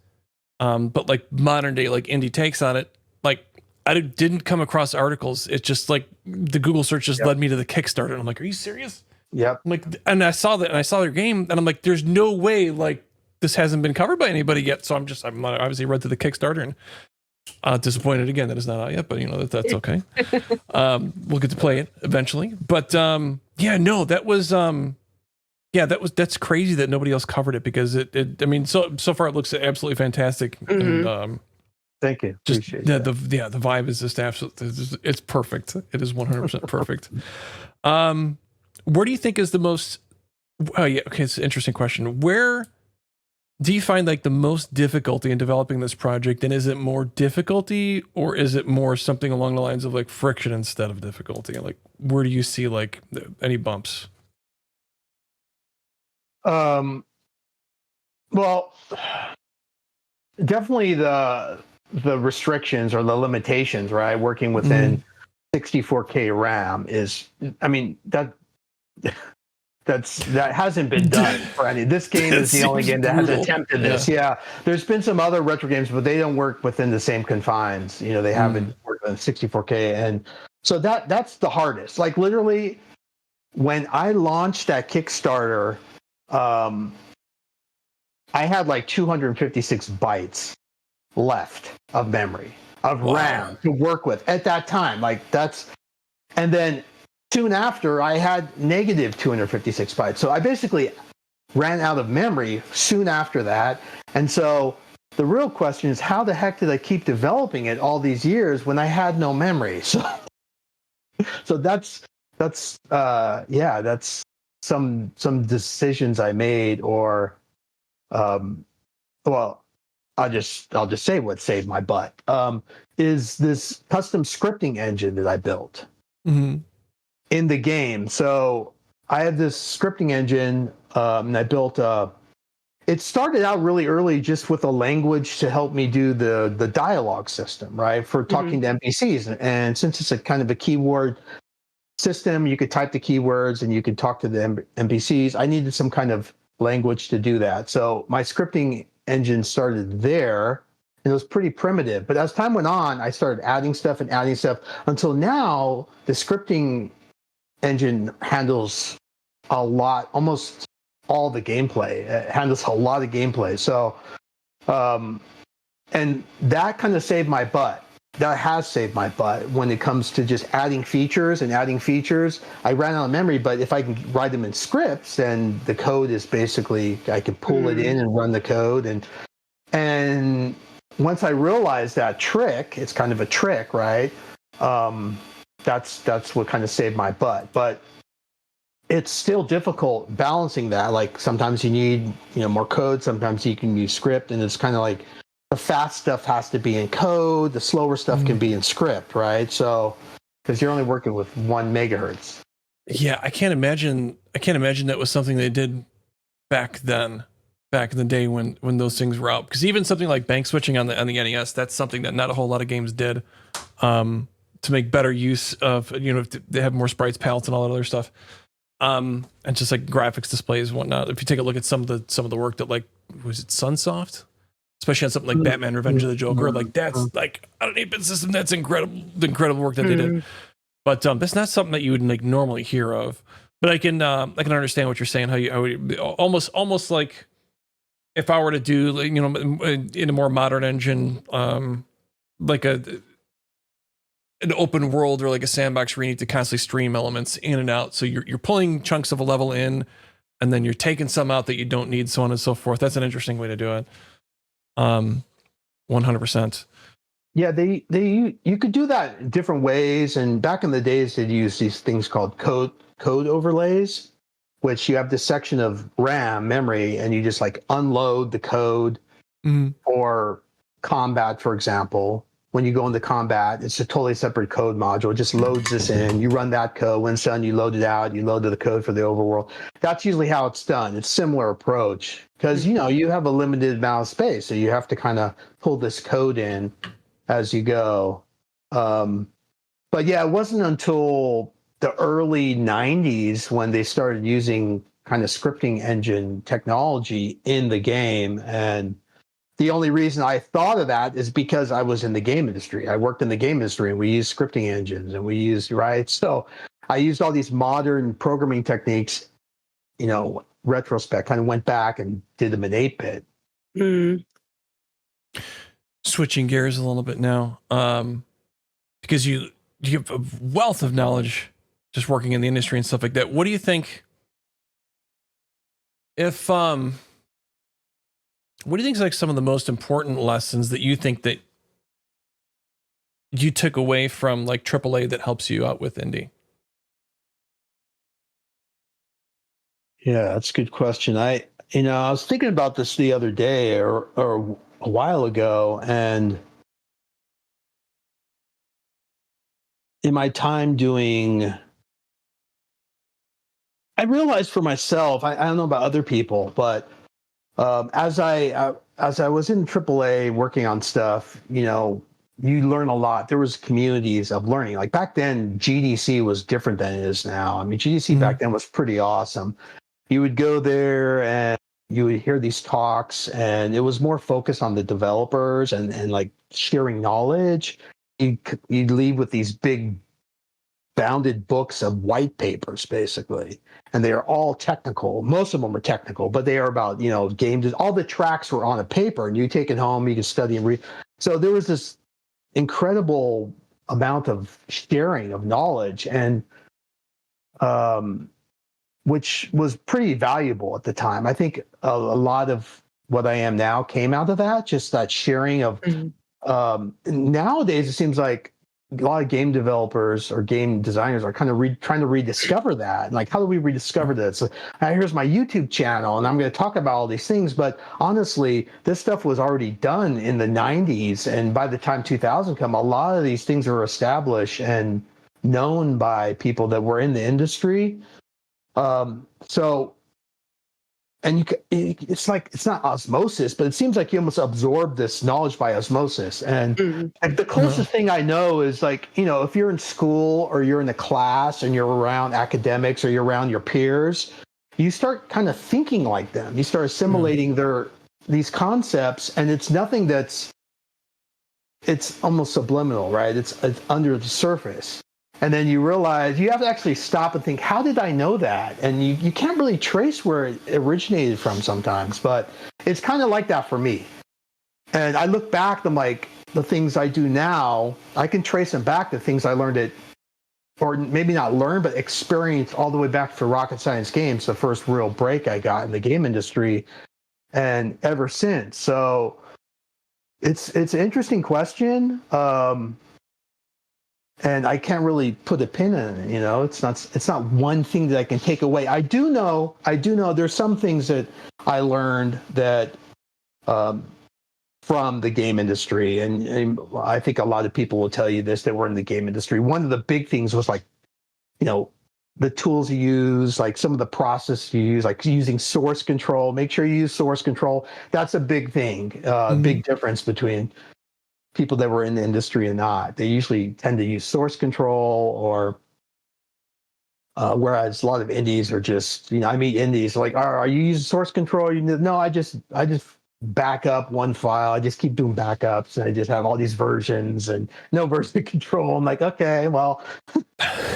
but like modern day, like indie takes on it. Like I didn't come across articles. It's just like the Google search just led me to the Kickstarter. And I'm like, are you serious? Yep. I'm like, and I saw that, and I saw their game, and I'm like, there's no way like this hasn't been covered by anybody yet. So I'm obviously read through the Kickstarter and disappointed again that it's not out yet, but you know that's okay. We'll get to play it eventually. But that's crazy that nobody else covered it because it I mean so far it looks absolutely fantastic. And thank you. Appreciate that. The vibe is just absolutely, it's perfect. It is 100% perfect. Where do you think is the most it's an interesting question. Where do you find like the most difficulty in developing this project, and is it more difficulty or is it more something along the lines of like friction instead of difficulty? Like where do you see like any bumps? Well, definitely the restrictions or the limitations, right? Working within 64K RAM is, I mean, that hasn't been done for any. This game is the only game that has attempted this. Yeah, there's been some other retro games, but they don't work within the same confines. You know, they haven't worked on 64K, and so that's the hardest. Like literally, when I launched that Kickstarter, I had like 256 bytes left of memory of RAM to work with at that time. Like and then soon after I had negative 256 bytes. So I basically ran out of memory soon after that. And so the real question is, how the heck did I keep developing it all these years when I had no memory? So that's some decisions I made, or well, I'll just say what saved my butt is this custom scripting engine that I built in the game. So I have this scripting engine, and I built it started out really early just with a language to help me do the dialogue system, right, for talking to NPCs. And since it's a kind of a keyword system, you could type the keywords and you could talk to the NPCs. I needed some kind of language to do that. So my scripting engine started there, and it was pretty primitive. But as time went on, I started adding stuff until now the scripting engine handles a lot, almost all the gameplay. It handles a lot of gameplay. So, and that kind of saved my butt. That has saved my butt when it comes to just adding features. I ran out of memory, but if I can write them in scripts, then the code is basically, I can pull it in and run the code. And once I realized that trick, it's kind of a trick, right? That's what kind of saved my butt. But it's still difficult balancing that. Like sometimes you need, more code, sometimes you can use script, and it's kind of like the fast stuff has to be in code, the slower stuff can be in script, right? So, because you're only working with 1 megahertz. Yeah, I can't imagine that was something they did back then. back in the day when those things were out. Because even something like bank switching on the NES, that's something that not a whole lot of games did, to make better use of, they have more sprites, palettes, and all that other stuff. And just like graphics displays and whatnot. If you take a look at some of the work that, like, was it Sunsoft? Especially on something like Batman Revenge of the Joker, like that's like on an 8-bit system, that's incredible, the incredible work that they did. But that's not something that you would like normally hear of. But I can understand what you're saying. How you almost like if I were to do, like, in a more modern engine, like an open world or like a sandbox where you need to constantly stream elements in and out. So you're pulling chunks of a level in, and then you're taking some out that you don't need, so on and so forth. That's an interesting way to do it. 100%. Yeah, you could do that in different ways. And back in the days, they'd use these things called code overlays, which you have this section of RAM memory, and you just like unload the code for combat, for example. When you go into combat, it's a totally separate code module. It just loads this in. You run that code. When it's done, you load it out. You load the code for the overworld. That's usually how it's done. It's a similar approach because, you have a limited amount of space. So you have to kind of pull this code in as you go. But yeah, it wasn't until the early 90s when they started using kind of scripting engine technology in the game. And the only reason I thought of that is because I was in the game industry. I worked in the game industry, and we used scripting engines, and we used, right? So I used all these modern programming techniques, retrospect, kind of went back and did them in 8-bit. Switching gears a little bit now, because you have a wealth of knowledge just working in the industry and stuff like that. What do you think what do you think is like some of the most important lessons that you think that you took away from like AAA that helps you out with indie? Yeah, that's a good question. I was thinking about this the other day or a while ago, and in my time doing, I realized for myself, I don't know about other people, but as I was in AAA working on stuff, you learn a lot. There was communities of learning. Like back then, GDC was different than it is now. I mean, GDC back then was pretty awesome. You would go there and you would hear these talks, and it was more focused on the developers and like sharing knowledge. You'd leave with these big bounded books of white papers, basically. And they are all technical. Most of them are technical, but they are about, games. All the tracks were on a paper, and you take it home, you can study and read. So there was this incredible amount of sharing of knowledge, and which was pretty valuable at the time. I think a lot of what I am now came out of that, just that sharing of. Nowadays, it seems like a lot of game developers or game designers are kind of trying to rediscover that. Like, how do we rediscover this? Here's my YouTube channel, and I'm going to talk about all these things. But honestly, this stuff was already done in the 90s. And by the time 2000 come, a lot of these things were established and known by people that were in the industry. It's like, it's not osmosis, but it seems like you almost absorb this knowledge by osmosis. And like the closest thing I know is like, if you're in school or you're in a class and you're around academics or you're around your peers, you start kind of thinking like them. You start assimilating these concepts, and it's nothing it's almost subliminal, right? It's under the surface. And then you realize you have to actually stop and think, how did I know that? And you can't really trace where it originated from sometimes, but it's kind of like that for me. And I look back, I'm like, the things I do now, I can trace them back to things I learned or maybe not learn, but experience all the way back to Rocket Science Games, the first real break I got in the game industry, and ever since. So it's an interesting question. And I can't really put a pin in it, It's not one thing that I can take away. I do know there's some things that I learned that from the game industry, and I think a lot of people will tell you this that were in the game industry. One of the big things was like, the tools you use, like some of the process you use, like using source control. Make sure you use source control. That's a big thing, big difference between people that were in the industry and not. They usually tend to use source control, or whereas a lot of indies are just, I meet indies like, are you using source control? No, I just back up one file. I just keep doing backups, and I just have all these versions and no version control. I'm like, okay, well,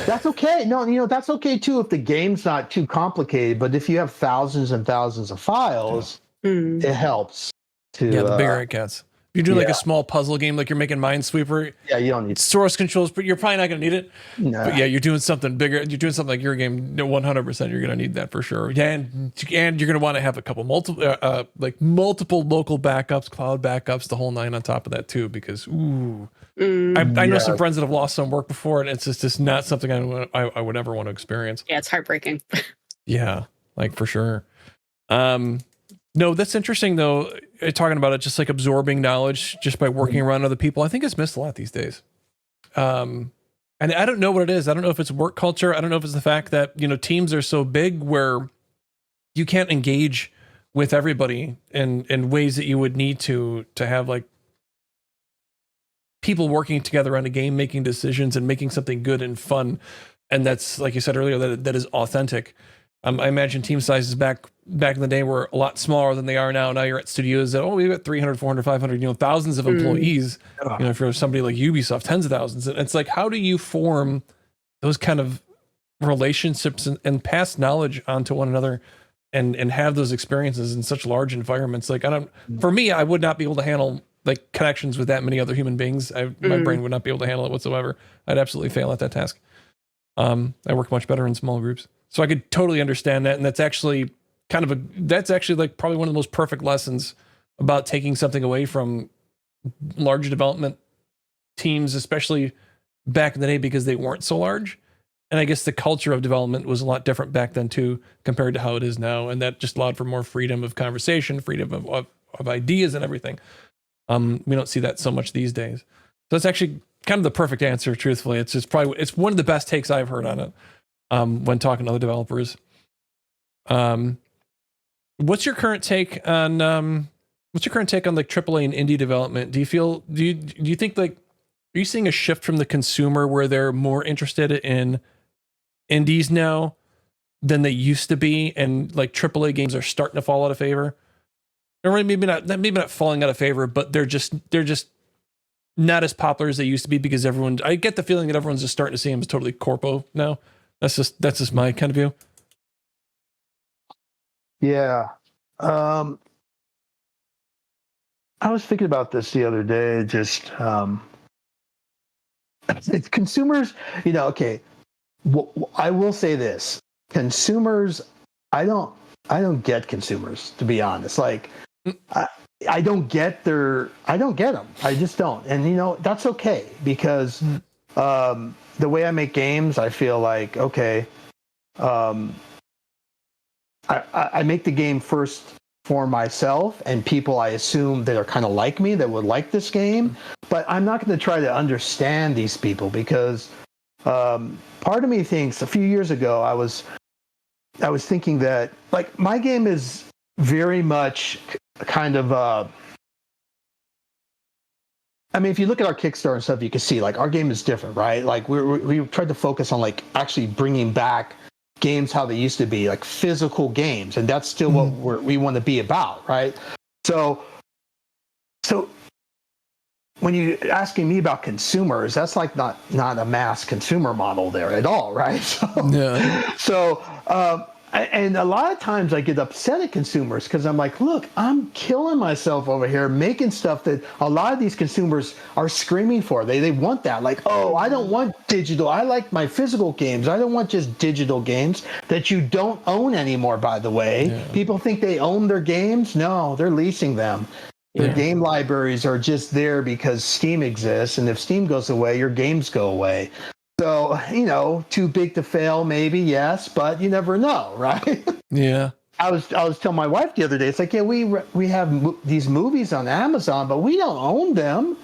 that's okay. No, that's okay too if the game's not too complicated. But if you have thousands and thousands of files, it helps to. Yeah, the bigger it gets. If you're doing like a small puzzle game, like you're making Minesweeper. Yeah, you don't need source controls, but you're probably not going to need it. No. But yeah, you're doing something bigger. You're doing something like your game. 100%, you're going to need that for sure. Yeah, and you're going to want to have a couple multiple local backups, cloud backups, the whole nine on top of that too. Because I know some friends that have lost some work before, and it's just not something I would ever want to experience. Yeah, it's heartbreaking. Yeah, like for sure. No, that's interesting though. Talking about it, just like absorbing knowledge just by working around other people, I think it's missed a lot these days. And I don't know what it is. I don't know if it's work culture. I don't know if it's the fact that, teams are so big where you can't engage with everybody in ways that you would need to have like people working together on a game, making decisions and making something good and fun. And that's, like you said earlier, that is authentic. I imagine team sizes back in the day were a lot smaller than they are now. Now you're at studios that, we've got 300, 400, 500, thousands of employees. For somebody like Ubisoft, tens of thousands. And it's like, how do you form those kind of relationships and pass knowledge onto one another and have those experiences in such large environments? Like, for me, I would not be able to handle like connections with that many other human beings. My brain would not be able to handle it whatsoever. I'd absolutely fail at that task. I work much better in small groups. So I could totally understand that. And that's actually like probably one of the most perfect lessons about taking something away from large development teams, especially back in the day, because they weren't so large. And I guess the culture of development was a lot different back then too, compared to how it is now. And that just allowed for more freedom of conversation, freedom of ideas and everything. We don't see that so much these days. So it's actually kind of the perfect answer, truthfully. It's one of the best takes I've heard on it. When talking to other developers. What's your current take on like AAA and indie development? Do you think like, are you seeing a shift from the consumer where they're more interested in indies now than they used to be, and like AAA games are starting to fall out of favor? Or maybe not falling out of favor, but they're just not as popular as they used to be, because I get the feeling that everyone's just starting to see them as totally corpo now. That's just my kind of view. Yeah. I was thinking about this the other day. Just it's consumers, okay. I will say this. Consumers, I don't get consumers, to be honest. Like I don't get them. I just don't. And that's okay, because the way I make games, I feel like, okay, I make the game first for myself and people I assume that are kind of like me that would like this game, but I'm not going to try to understand these people, because part of me thinks a few years ago I was thinking that like my game is very much kind of if you look at our Kickstarter and stuff, you can see like our game is different, right? Like we tried to focus on like actually bringing back games how they used to be, like physical games, and that's still what we want to be about, right? So when you're asking me about consumers, that's like not a mass consumer model there at all, right? And a lot of times I get upset at consumers because I'm like, look, I'm killing myself over here making stuff that a lot of these consumers are screaming for. They want that. Like, I don't want digital. I like my physical games. I don't want just digital games that you don't own anymore, by the way. Yeah. People think they own their games. No, they're leasing them. Their game libraries are just there because Steam exists. And if Steam goes away, your games go away. So, too big to fail, maybe, yes, but you never know, right? Yeah. I was telling my wife the other day, it's like, yeah, we have these movies on Amazon, but we don't own them.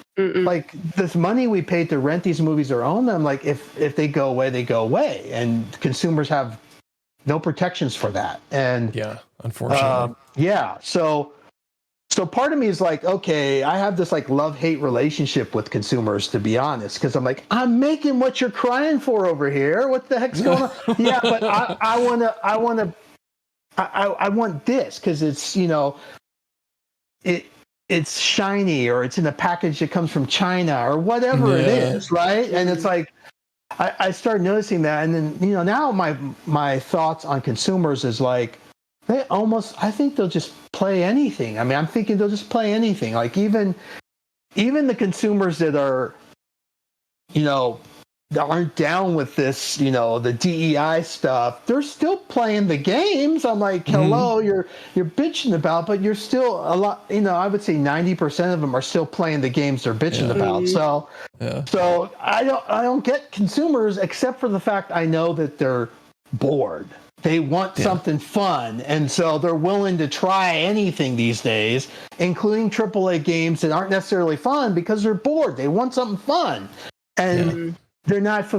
like this money we paid to rent these movies or own them, like if they go away, they go away, and consumers have no protections for that. And yeah, unfortunately. So part of me is like, okay, I have this like love-hate relationship with consumers, to be honest, because I'm like, I'm making what you're crying for over here. What the heck's going on? Yeah, but I want this because it's, you know, it's shiny, or it's in a package that comes from China or whatever it is, right? And it's like I started noticing that, and then, you know, now my thoughts on consumers is like, I think they'll just play anything. I mean, I'm thinking they'll just play anything. Like even the consumers that are, you know, that aren't down with this, you know, the DEI stuff, they're still playing the games. I'm like, hello, you're bitching about, but you're still a lot, you know, I would say 90% of them are still playing the games they're bitching about. So I don't get consumers, except for the fact I know that they're bored. They want something fun, and so they're willing to try anything these days, including AAA games that aren't necessarily fun, because they're bored. They want something fun, and they're not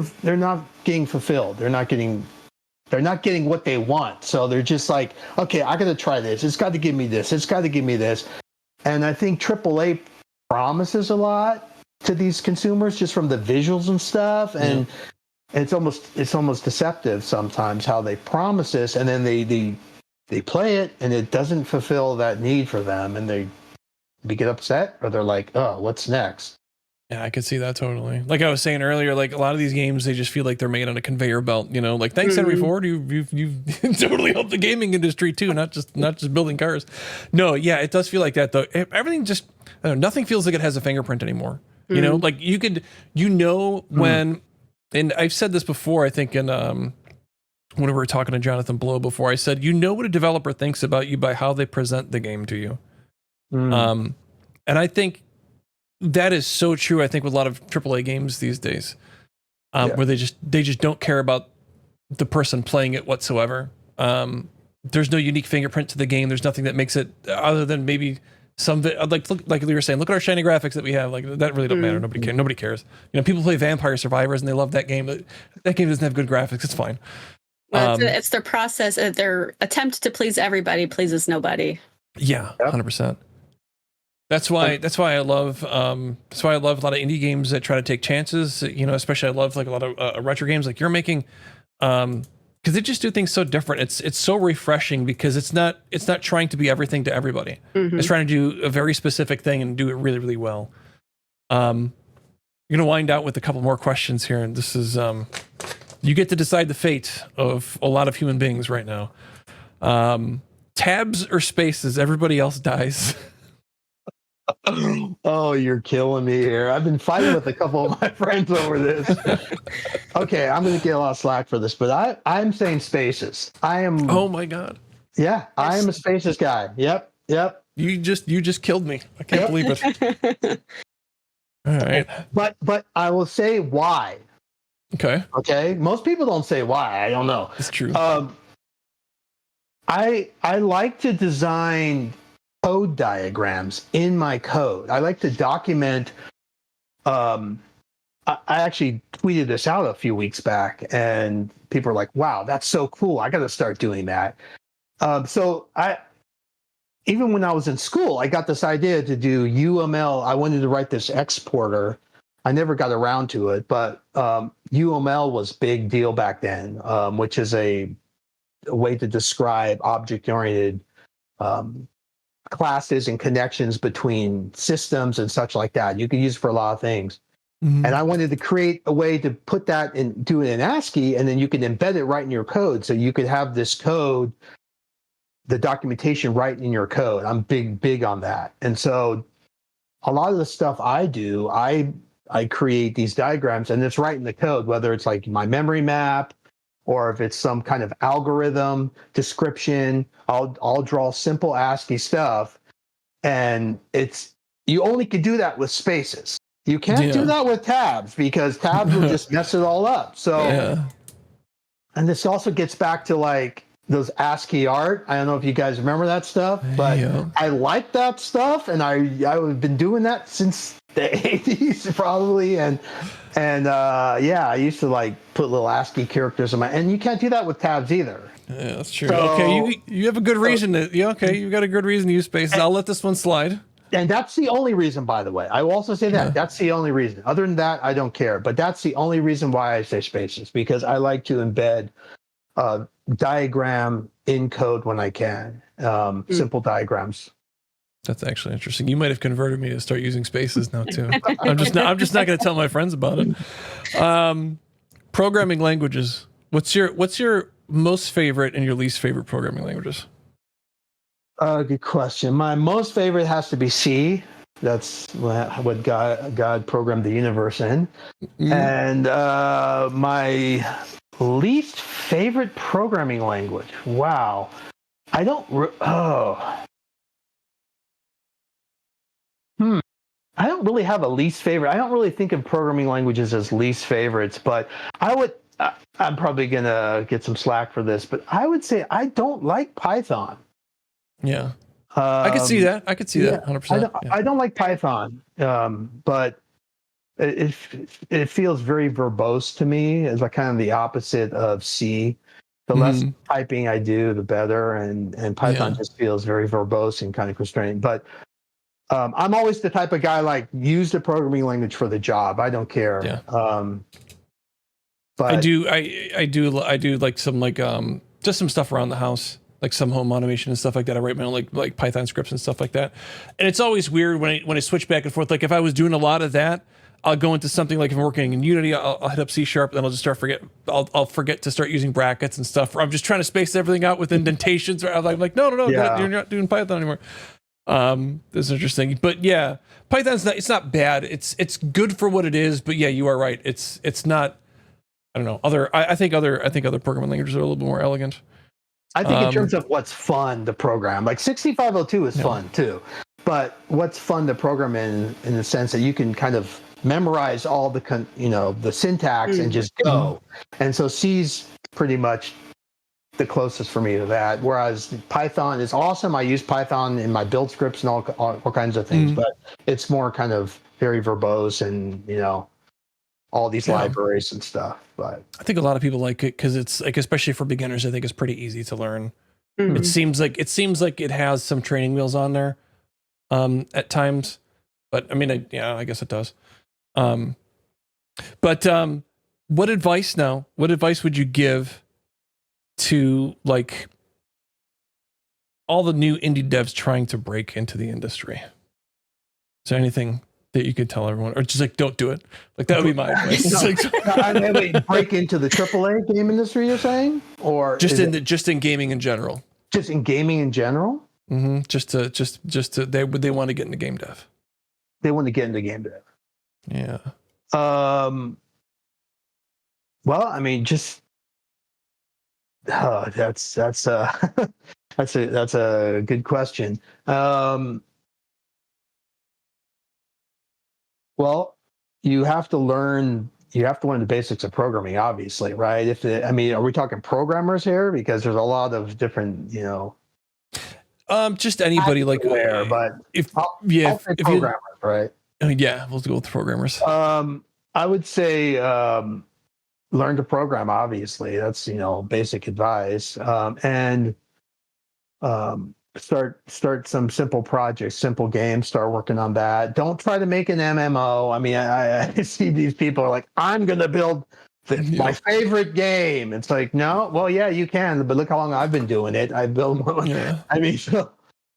getting fulfilled. They're not getting what they want. So they're just like, okay, I got to try this. It's got to give me this. It's got to give me this. And I think AAA promises a lot to these consumers just from the visuals and stuff, and it's almost deceptive sometimes how they promise this, and then they play it and it doesn't fulfill that need for them, and they get upset, or they're like, oh, what's next? Yeah, I could see that totally. Like I was saying earlier, like a lot of these games, they just feel like they're made on a conveyor belt, you know, like thanks Henry Ford, you've totally helped the gaming industry too, not just building cars. No, yeah, it does feel like that though. Everything just, I don't know, nothing feels like it has a fingerprint anymore. You know, like you could, you know, when, and I've said this before, I think in when we were talking to Jonathan Blow before, I said, you know what a developer thinks about you by how they present the game to you. And I think that is so true, I think, with a lot of AAA games these days, where they just don't care about the person playing it whatsoever. There's no unique fingerprint to the game. There's nothing that makes it, other than maybe some, like you were saying, look at our shiny graphics that we have. Like that really don't matter. Nobody cares. You know, people play Vampire Survivors and they love that game. That game doesn't have good graphics. It's fine. Well, it's their process. Their attempt to please everybody pleases nobody. Yeah, 100%. That's why I love a lot of indie games that try to take chances. You know, especially I love like a lot of retro games like you're making, because they just do things so different. It's so refreshing because it's not trying to be everything to everybody. It's trying to do a very specific thing and do it really, really well. I'm gonna wind out with a couple more questions here, and this is you get to decide the fate of a lot of human beings right now. Tabs or spaces? Everybody else dies. Oh, you're killing me here. I've been fighting with a couple of my friends over this. Okay, I'm going to get a lot of slack for this, but I'm saying spaces. I am. Oh my god. Yeah, I am a spaces guy. Yep. You just killed me. I can't believe it. All right. But I will say why. Okay. Most people don't say why. I don't know. It's true. I like to design code diagrams in my code. I like to document. I actually tweeted this out a few weeks back, and people are like, "Wow, that's so cool! I got to start doing that." So even when I was in school, I got this idea to do UML. I wanted to write this exporter. I never got around to it, but UML was big deal back then, which is a way to describe object-oriented classes and connections between systems and such like that. You can use it for a lot of things. And I wanted to create a way to put that and do it in ASCII, and then you can embed it right in your code. So you could have this code, the documentation right in your code. I'm big on that. And so a lot of the stuff I do, I create these diagrams, and it's right in the code, whether it's like my memory map, or if it's some kind of algorithm description. I'll draw simple ASCII stuff, and you only can do that with spaces. You can't do that with tabs, because tabs will just mess it all up. So, and this also gets back to like those ASCII art. I don't know if you guys remember that stuff, but I like that stuff, and I've been doing that since the 80s probably, and yeah, I used to like put little ASCII characters in my, and you can't do that with tabs either. Yeah, that's true. So, okay, you have a good reason to. Yeah, okay, you got a good reason to use spaces. I'll let this one slide. And that's the only reason, by the way. I will also say that that's the only reason. Other than that, I don't care. But that's the only reason why I say spaces, because I like to embed diagram in code when I can. Simple diagrams. That's actually interesting. You might have converted me to start using spaces now too. I'm just not going to tell my friends about it. Programming languages. What's your most favorite and your least favorite programming languages? Good question. My most favorite has to be C. That's what God programmed the universe in. And my least favorite programming language. Wow. I don't. I don't really have a least favorite. I don't really think of programming languages as least favorites, but I'm probably gonna get some slack for this, but I would say I don't like Python. Yeah, I could see that. I could see that 100%. I don't like Python, but it feels very verbose to me. It's like kind of the opposite of C. The less typing I do, the better, and Python just feels very verbose and kind of constrained. But I'm always the type of guy like use the programming language for the job. I don't care. Yeah. But I do like some just some stuff around the house, like some home automation and stuff like that. I write my own like Python scripts and stuff like that. And it's always weird when I switch back and forth. Like if I was doing a lot of that, I'll go into something like if I'm working in Unity, I'll hit up C#, then I'll just I'll forget to start using brackets and stuff. Or I'm just trying to space everything out with indentations. Or I'm like, no, you're not doing Python anymore. This is interesting, but yeah, Python's it's not bad. It's good for what it is, but yeah, you are right. It's not. I don't know. I think other programming languages are a little bit more elegant. I think in terms of what's fun to program, like 6502 is fun too, but what's fun to program in the sense that you can kind of memorize all the syntax and just go. And so C's pretty much the closest for me to that. Whereas Python is awesome. I use Python in my build scripts and all kinds of things, but it's more kind of very verbose and all these libraries and stuff. But I think a lot of people like it because it's like, especially for beginners, I think it's pretty easy to learn. It seems like it has some training wheels on there at times, but I mean, I guess it does. But what advice would you give to like all the new indie devs trying to break into the industry? Is there anything that you could tell everyone, or just like don't do it? Like that would be my advice. Break into the AAA game industry, you're saying, or just in gaming in general? Just in gaming in general. Just to they want to get into game dev. They want to get into game dev. Yeah. Well, I mean, just that's a good question. Well, you have to learn the basics of programming, obviously, right? Are we talking programmers here? Because there's a lot of different, just anybody like where, but I'll say programmers, right? Yeah, we'll go with programmers. I would say learn to program. Obviously, that's basic advice, and start some simple projects, simple games. Start working on that. Don't try to make an MMO. I mean, I see these people are like, I'm gonna build my favorite game. It's like, no, well, yeah, you can, but look how long I've been doing it. I build more. I mean, so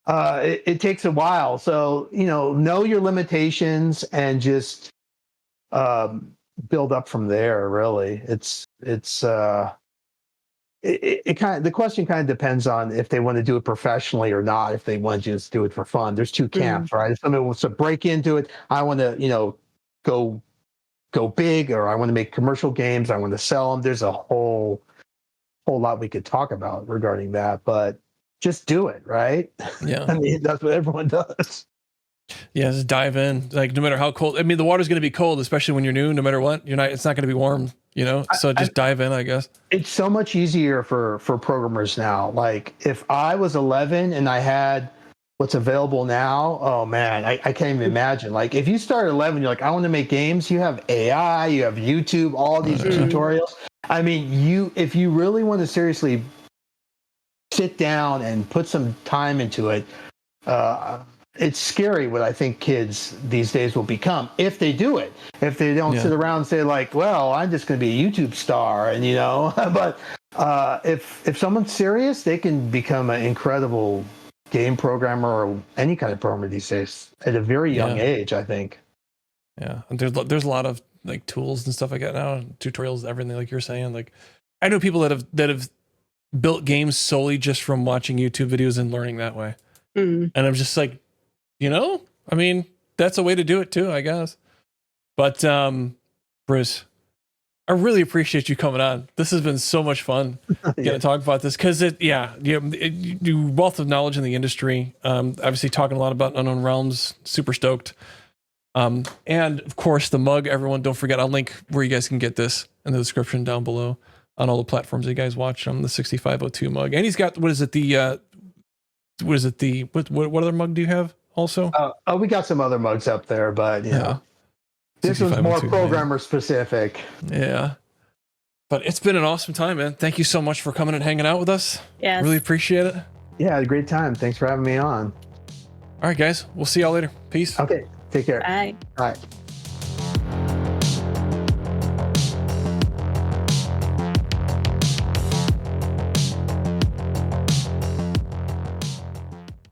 it takes a while. So know your limitations and just build up from there. Really, the question kind of depends on if they want to do it professionally or not. If they want to just do it for fun, there's two camps, right? If someone wants to break into it, I want to go big, or I want to make commercial games, I want to sell them. There's a whole lot we could talk about regarding that, but just do it, right? Yeah. I mean, that's what everyone does. Yeah, just dive in. Like no matter how cold. I mean, the water's going to be cold, especially when you're new. No matter what, it's not going to be warm. So just dive in, I guess. It's so much easier for programmers now. Like if I was 11 and I had what's available now, oh man, I can't even imagine. Like if you start at 11, you're like, I want to make games. You have AI, you have YouTube, all these tutorials. I mean, if you really want to seriously sit down and put some time into it, it's scary what I think kids these days will become if they do it. If they don't sit around and say like, well, I'm just going to be a YouTube star, and but if someone's serious, they can become an incredible game programmer or any kind of programmer these days at a very young age, I think. Yeah, and there's a lot of like tools and stuff like that now, tutorials, everything like you're saying. Like, I know people that have built games solely just from watching YouTube videos and learning that way. And I'm just like, I mean, that's a way to do it too, I guess. But Bruce, I really appreciate you coming on. This has been so much fun getting to talk about this because you wealth of knowledge in the industry. Obviously talking a lot about Unknown Realms. Super stoked. And of course the mug. Everyone, don't forget. I'll link where you guys can get this in the description down below on all the platforms that you guys watch. The 6502 mug, and he's got what other mug do you have also? We got some other mugs up there, but this one's more programmer specific. Yeah. But it's been an awesome time, man. Thank you so much for coming and hanging out with us. Yeah. Really appreciate it. Yeah, had a great time. Thanks for having me on. All right, guys. We'll see y'all later. Peace. Okay. Take care. Bye. Bye.